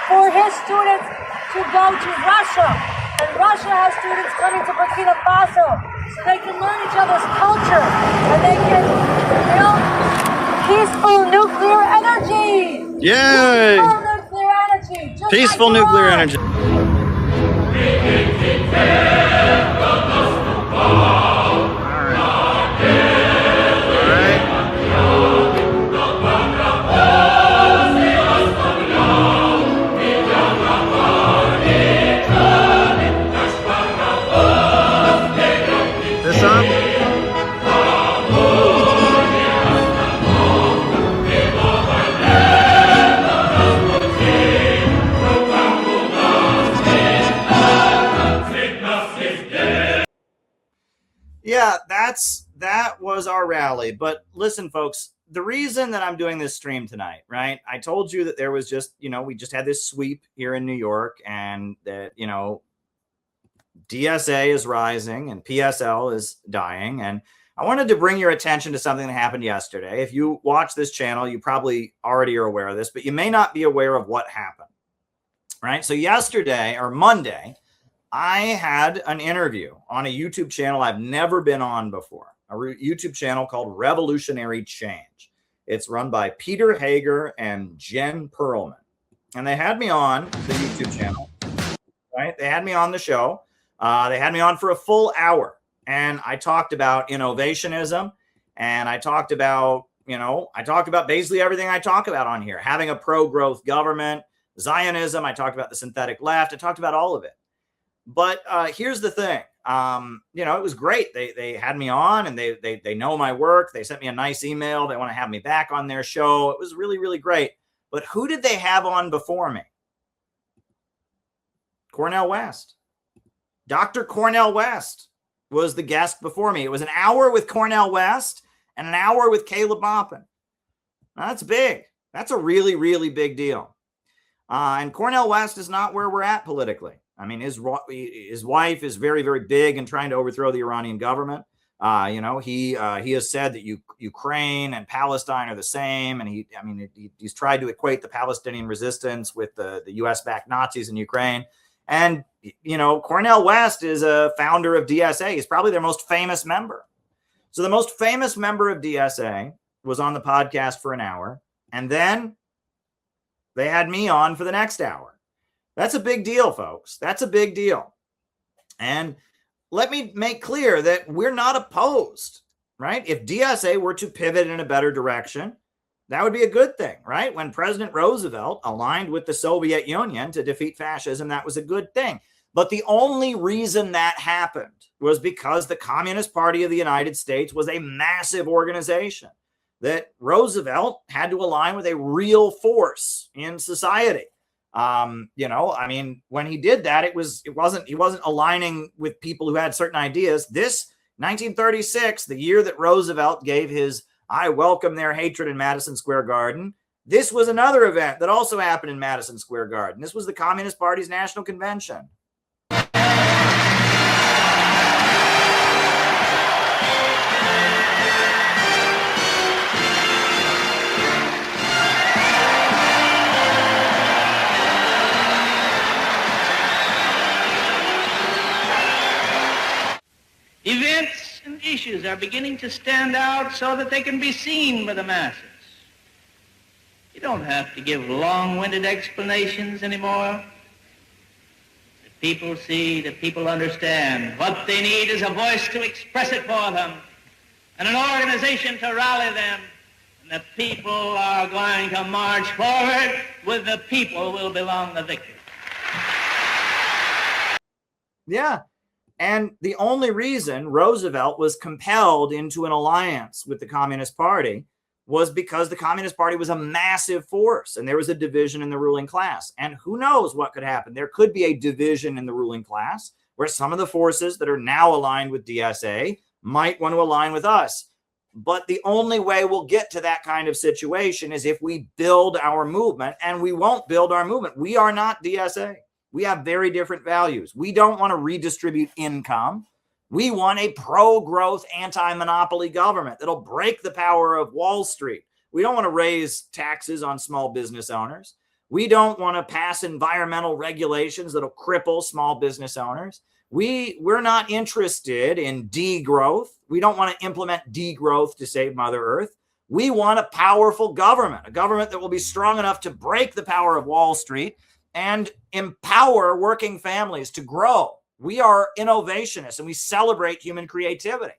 for his students to go to Russia. And Russia has students coming to Burkina Faso so they can learn each other's culture and they can build peaceful nuclear energy. Yay! Peaceful nuclear energy. Peaceful nuclear energy. All right. that was our rally. But listen, folks, the reason that I'm doing this stream tonight, right? I told you that there was just, we just had this sweep here in New York, and that, DSA is rising and PSL is dying. And I wanted to bring your attention to something that happened yesterday. If you watch this channel, you probably already are aware of this, but you may not be aware of what happened, right? So yesterday or Monday, I had an interview on a YouTube channel I've never been on before, a YouTube channel called Revolutionary Change. It's run by Peter Hager and Jen Perlman. And they had me on the YouTube channel, right? They had me on the show. They had me on for a full hour. And I talked about innovationism. And I talked about, basically everything I talk about on here. Having a pro-growth government, Zionism. I talked about the synthetic left. I talked about all of it. But here's the thing. It was great. They had me on, and they know my work. They sent me a nice email. They want to have me back on their show. It was really, really great. But who did they have on before me? Cornel West. Dr. Cornel West was the guest before me. It was an hour with Cornel West and an hour with Caleb Maupin. Now, that's big. That's a really, really big deal. And Cornel West is not where we're at politically. I mean, his wife is very, very big in trying to overthrow the Iranian government. He has said that Ukraine and Palestine are the same, and he's tried to equate the Palestinian resistance with the U.S.-backed Nazis in Ukraine. And Cornel West is a founder of DSA. He's probably their most famous member. So the most famous member of DSA was on the podcast for an hour, and then they had me on for the next hour. That's a big deal, folks. That's a big deal. And let me make clear that we're not opposed, right? If DSA were to pivot in a better direction, that would be a good thing, right? When President Roosevelt aligned with the Soviet Union to defeat fascism, that was a good thing. But the only reason that happened was because the Communist Party of the United States was a massive organization that Roosevelt had to align with a real force in society. When he did that, he wasn't aligning with people who had certain ideas. This 1936, the year that Roosevelt gave his "I welcome their hatred" in Madison Square Garden, this was another event that also happened in Madison Square Garden. This was the Communist Party's National Convention. Events and issues are beginning to stand out so that they can be seen by the masses. You don't have to give long-winded explanations anymore. The people see, the people understand. What they need is a voice to express it for them, and an organization to rally them. And the people are going to march forward. With the people will belong the victory. Yeah. And the only reason Roosevelt was compelled into an alliance with the Communist Party was because the Communist Party was a massive force and there was a division in the ruling class. And who knows what could happen? There could be a division in the ruling class where some of the forces that are now aligned with DSA might want to align with us. But the only way we'll get to that kind of situation is if we build our movement, and we won't build our movement. We are not DSA. We have very different values. We don't want to redistribute income. We want a pro-growth, anti-monopoly government that'll break the power of Wall Street. We don't want to raise taxes on small business owners. We don't want to pass environmental regulations that'll cripple small business owners. We're not interested in degrowth. We don't want to implement degrowth to save Mother Earth. We want a powerful government, a government that will be strong enough to break the power of Wall Street and empower working families to grow. We are innovationists and we celebrate human creativity.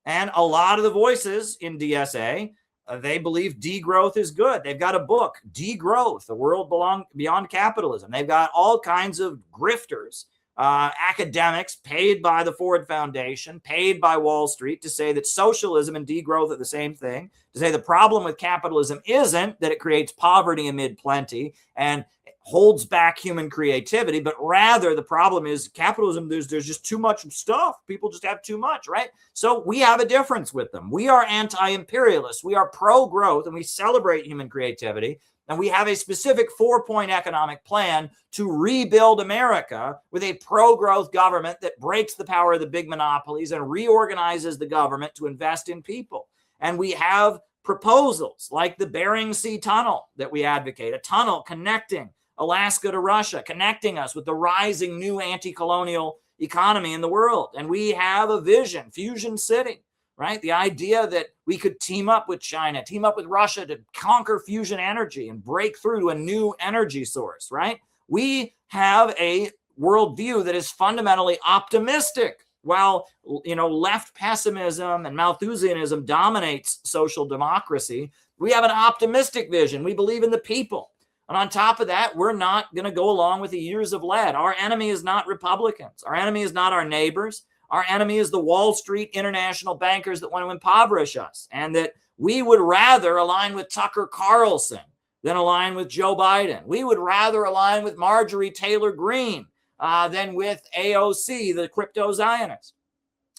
And a lot of the voices in DSA, they believe degrowth is good. They've got a book, Degrowth, The World Beyond Capitalism. They've got all kinds of grifters, academics paid by the Ford Foundation, paid by Wall Street to say that socialism and degrowth are the same thing, to say the problem with capitalism isn't that it creates poverty amid plenty and holds back human creativity, but rather the problem is capitalism, there's just too much stuff. People just have too much, right? So we have a difference with them. We are anti-imperialists. We are pro-growth, and we celebrate human creativity. And we have a specific 4-point economic plan to rebuild America with a pro-growth government that breaks the power of the big monopolies and reorganizes the government to invest in people. And we have proposals like the Bering Sea Tunnel that we advocate, a tunnel connecting Alaska to Russia, connecting us with the rising new anti-colonial economy in the world. And we have a vision, Fusion City, right? The idea that we could team up with China, team up with Russia to conquer fusion energy and break through to a new energy source, right? We have a worldview that is fundamentally optimistic. While, left pessimism and Malthusianism dominates social democracy, we have an optimistic vision. We believe in the people. And on top of that, we're not going to go along with the years of lead. Our enemy is not Republicans. Our enemy is not our neighbors. Our enemy is the Wall Street international bankers that want to impoverish us, and that we would rather align with Tucker Carlson than align with Joe Biden. We would rather align with Marjorie Taylor Greene than with AOC, the crypto Zionist.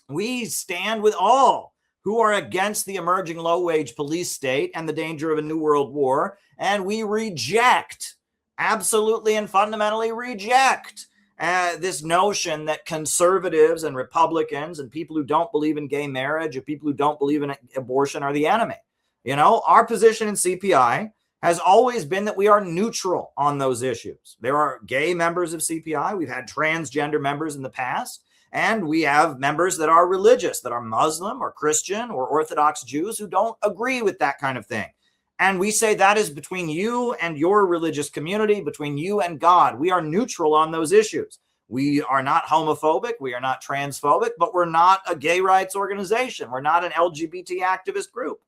We stand with all who are against the emerging low-wage police state and the danger of a new world war, and we reject, absolutely and fundamentally reject, this notion that conservatives and Republicans and people who don't believe in gay marriage or people who don't believe in abortion are the enemy. Our position in CPI has always been that we are neutral on those issues. There are gay members of CPI. We've had transgender members in the past. And we have members that are religious, that are Muslim or Christian or Orthodox Jews who don't agree with that kind of thing. And we say that is between you and your religious community, between you and God. We are neutral on those issues. We are not homophobic. We are not transphobic, but we're not a gay rights organization. We're not an LGBT activist group.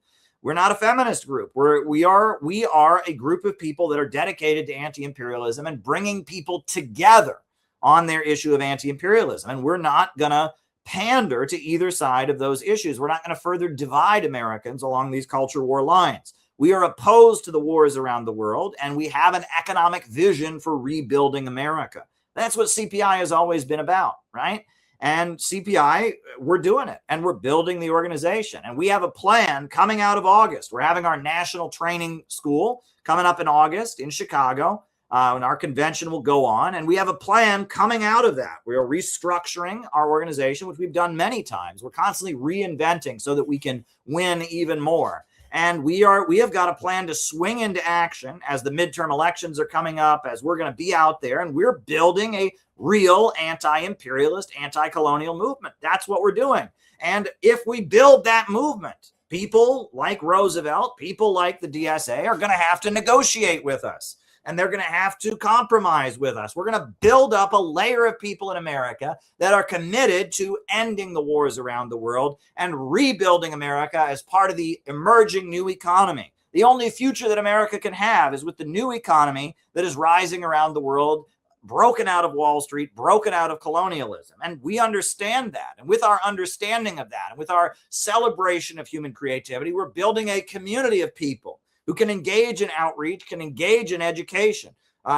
We're not a feminist group. We are a group of people that are dedicated to anti-imperialism and bringing people together on their issue of anti-imperialism. And we're not going to pander to either side of those issues. We're not going to further divide Americans along these culture war lines. We are opposed to the wars around the world, and we have an economic vision for rebuilding America. That's what CPI has always been about, right? And CPI, we're doing it, and we're building the organization. And we have a plan coming out of August. We're having our national training school coming up in August in Chicago. And our convention will go on. And we have a plan coming out of that. We are restructuring our organization, which we've done many times. We're constantly reinventing so that we can win even more. And we have got a plan to swing into action as the midterm elections are coming up, as we're going to be out there, and we're building a real anti-imperialist, anti-colonial movement. That's what we're doing. And if we build that movement, people like Roosevelt, people like the DSA are going to have to negotiate with us. And they're going to have to compromise with us. We're going to build up a layer of people in America that are committed to ending the wars around the world and rebuilding America as part of the emerging new economy. The only future that America can have is with the new economy that is rising around the world, broken out of Wall Street, broken out of colonialism. And we understand that. And with our understanding of that, and with our celebration of human creativity, we're building a community of people who can engage in outreach, can engage in education.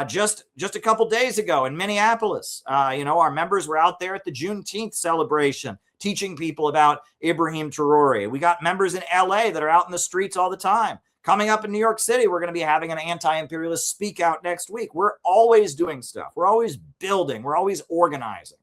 Just a couple days ago in Minneapolis, our members were out there at the Juneteenth celebration, teaching people about Ibrahim Traore. We got members in LA that are out in the streets all the time. Coming up in New York City, we're going to be having an anti-imperialist speak out next week. We're always doing stuff. We're always building. We're always organizing.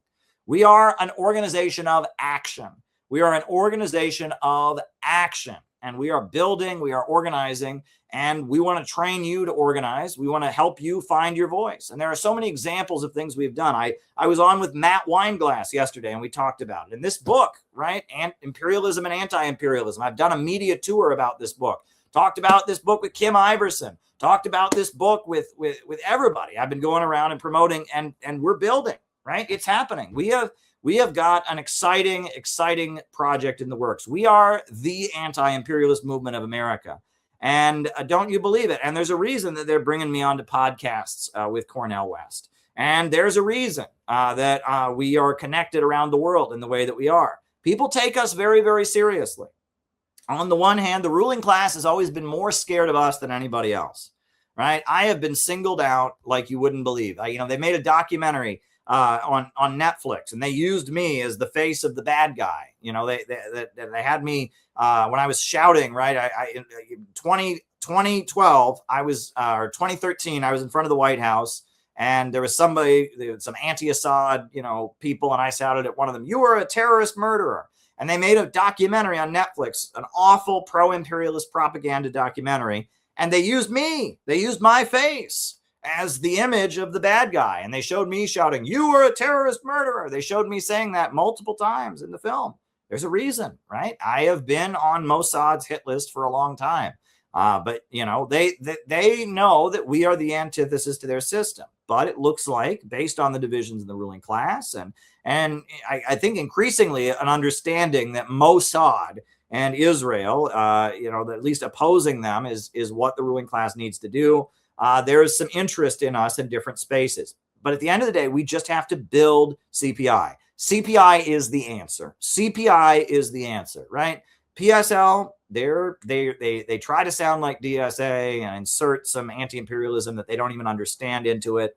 We are an organization of action. We are an organization of action. And we are building, we are organizing, and we want to train you to organize. We want to help you find your voice. And there are so many examples of things we've done. I was on with Matt Weinglass yesterday, and we talked about it. In this book, right, Imperialism and Anti-Imperialism, I've done a media tour about this book. Talked about this book with Kim Iverson. Talked about this book with everybody. I've been going around and promoting, and we're building, right? It's happening. We have got an exciting project in the works. We are the anti-imperialist movement of America. And don't you believe it? And there's a reason that they're bringing me on to podcasts with Cornel West. And there's a reason that we are connected around the world in the way that we are. People take us very, very seriously. On the one hand, the ruling class has always been more scared of us than anybody else. right? I have been singled out like you wouldn't believe. They made a documentary on Netflix, and they used me as the face of the bad guy. They had me when I was shouting, right? 2012, or 2013, I was in front of the White House, and there was some anti-Assad, people, and I shouted at one of them, "You are a terrorist murderer." And they made a documentary on Netflix, an awful pro-imperialist propaganda documentary. And they used me. They used my face as the image of the bad guy. And they showed me shouting, "You are a terrorist murderer." They showed me saying that multiple times in the film. There's a reason, right? I have been on Mossad's hit list for a long time. But, they know that we are the antithesis to their system. But it looks like, based on the divisions in the ruling class, and I think increasingly an understanding that Mossad and Israel, at least opposing them is what the ruling class needs to do. There is some interest in us in different spaces. But at the end of the day, we just have to build CPI. CPI is the answer. CPI is the answer, right? PSL, they try to sound like DSA and insert some anti-imperialism that they don't even understand into it.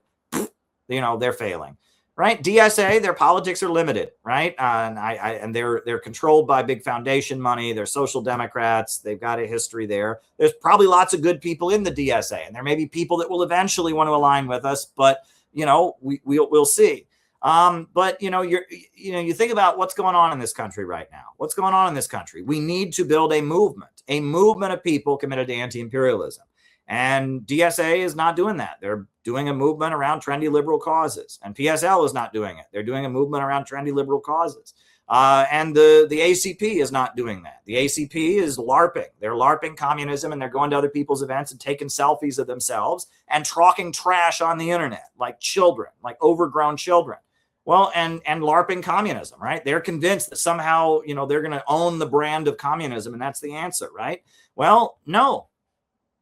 They're failing, right? DSA, their politics are limited, right? And they're controlled by big foundation money. They're social democrats. They've got a history there. There's probably lots of good people in the DSA, and there may be people that will eventually want to align with us, but we'll see. But you think about what's going on in this country right now. What's going on in this country? We need to build a movement of people committed to anti-imperialism. And DSA is not doing that. They're doing a movement around trendy liberal causes. And PSL is not doing it. They're doing a movement around trendy liberal causes. And the ACP is not doing that. The ACP is LARPing. They're LARPing communism, and they're going to other people's events and taking selfies of themselves and talking trash on the internet like children, like overgrown children. Well, and LARPing communism, right? They're convinced that somehow, they're going to own the brand of communism, and that's the answer, right? Well, no.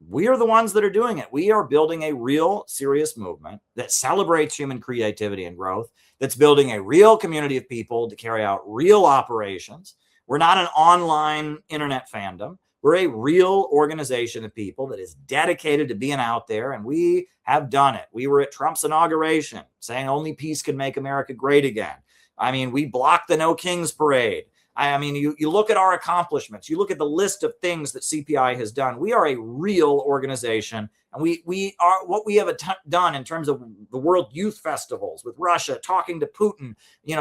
We are the ones that are doing it. We are building a real serious movement that celebrates human creativity and growth, that's building a real community of people to carry out real operations. We're not an online internet fandom. We're a real organization of people that is dedicated to being out there, and we have done it. We were at Trump's inauguration saying only peace can make America great again. I mean, we blocked the No Kings parade. I mean, you look at our accomplishments, you look at the list of things that CPI has done. We are a real organization, and we are what we have done in terms of the World Youth Festivals with Russia, talking to Putin,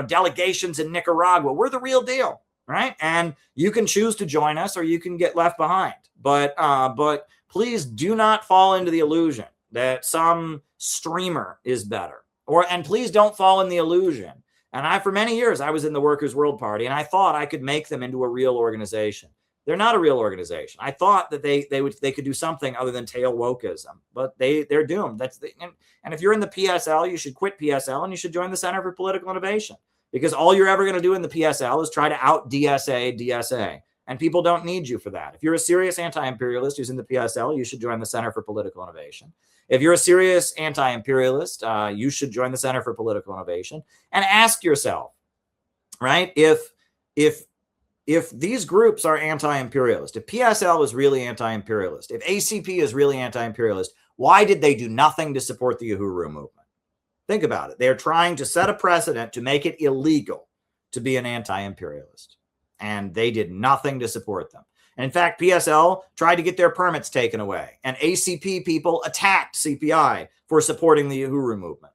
delegations in Nicaragua. We're the real deal, right? And you can choose to join us, or you can get left behind. But please do not fall into the illusion that some streamer is better, and please don't fall in the illusion. And for many years, I was in the Workers' World Party, and I thought I could make them into a real organization. They're not a real organization. I thought that they could do something other than tail wokeism, but they're doomed. And if you're in the PSL, you should quit PSL and you should join the Center for Political Innovation, because all you're ever going to do in the PSL is try to out DSA, and people don't need you for that. If you're a serious anti-imperialist who's in the PSL, you should join the Center for Political Innovation. If you're a serious anti-imperialist, you should join the Center for Political Innovation and ask yourself, right? If these groups are anti-imperialist, if PSL is really anti-imperialist, if ACP is really anti-imperialist, why did they do nothing to support the Uhuru movement? Think about it. They're trying to set a precedent to make it illegal to be an anti-imperialist, and they did nothing to support them. And in fact, PSL tried to get their permits taken away, and ACP people attacked CPI for supporting the Uhuru movement.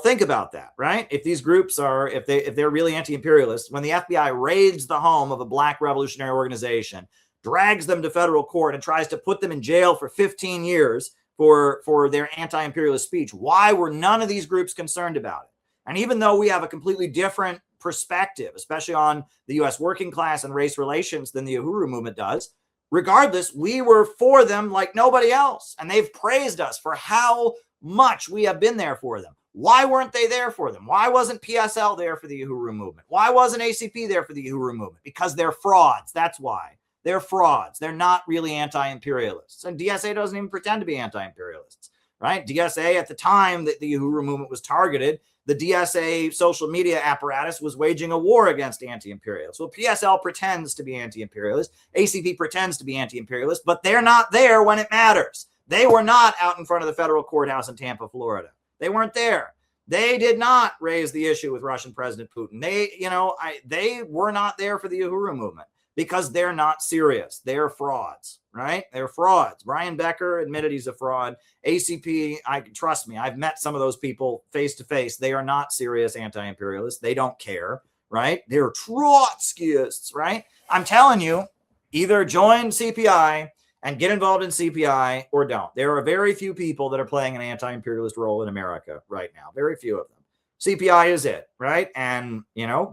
Think about that, right? If these groups if they're really anti-imperialist, when the FBI raids the home of a Black revolutionary organization, drags them to federal court, and tries to put them in jail for 15 years for their anti-imperialist speech, why were none of these groups concerned about it? And even though we have a completely different perspective, especially on the U.S. working class and race relations, than the Uhuru movement does, regardless, we were for them like nobody else. And they've praised us for how much we have been there for them. Why weren't they there for them? Why wasn't PSL there for the Uhuru movement? Why wasn't ACP there for the Uhuru movement? Because they're frauds. That's why. They're frauds. They're not really anti-imperialists. And DSA doesn't even pretend to be anti-imperialists, right? DSA, at the time that the Uhuru movement was targeted, the DSA social media apparatus was waging a war against anti-imperialists. Well, PSL pretends to be anti-imperialist. ACP pretends to be anti-imperialist, but they're not there when it matters. They were not out in front of the federal courthouse in Tampa, Florida. They weren't there. They did not raise the issue with Russian President Putin. They were not there for the Uhuru movement because they're not serious. They're frauds, right? They're frauds. Brian Becker admitted he's a fraud. ACP, trust me, I've met some of those people face to face. They are not serious anti-imperialists. They don't care, right? They're Trotskyists, right? I'm telling you, either join CPI and get involved in CPI or don't. There are very few people that are playing an anti-imperialist role in America right now. Very few of them. CPI is it, right? And,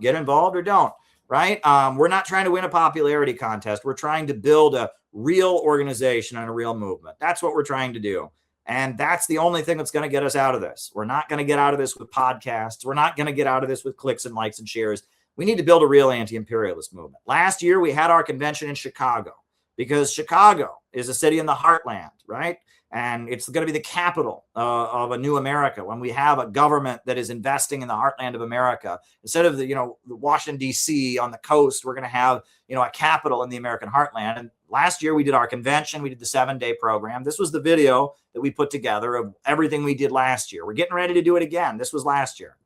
get involved or don't, right? We're not trying to win a popularity contest. We're trying to build a real organization and a real movement. That's what we're trying to do. And that's the only thing that's going to get us out of this. We're not going to get out of this with podcasts. We're not going to get out of this with clicks and likes and shares. We need to build a real anti-imperialist movement. Last year, we had our convention in Chicago, because Chicago is a city in the heartland, right? And it's going to be the capital of a new America when we have a government that is investing in the heartland of America. Instead of the Washington, D.C. on the coast, we're going to have, a capital in the American heartland. And last year we did our convention. We did the 7-day program. This was the video that we put together of everything we did last year. We're getting ready to do it again. This was last year.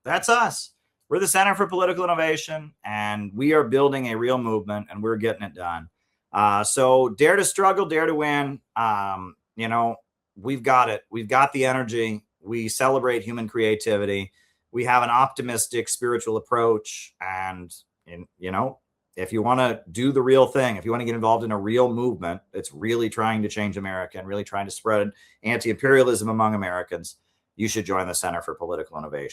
That's us. We're the Center for Political Innovation, and we are building a real movement, and we're getting it done. So dare to struggle, dare to win. We've got it. We've got the energy. We celebrate human creativity. We have an optimistic spiritual approach. And, if you want to do the real thing, if you want to get involved in a real movement that's really trying to change America and really trying to spread anti-imperialism among Americans, you should join the Center for Political Innovation.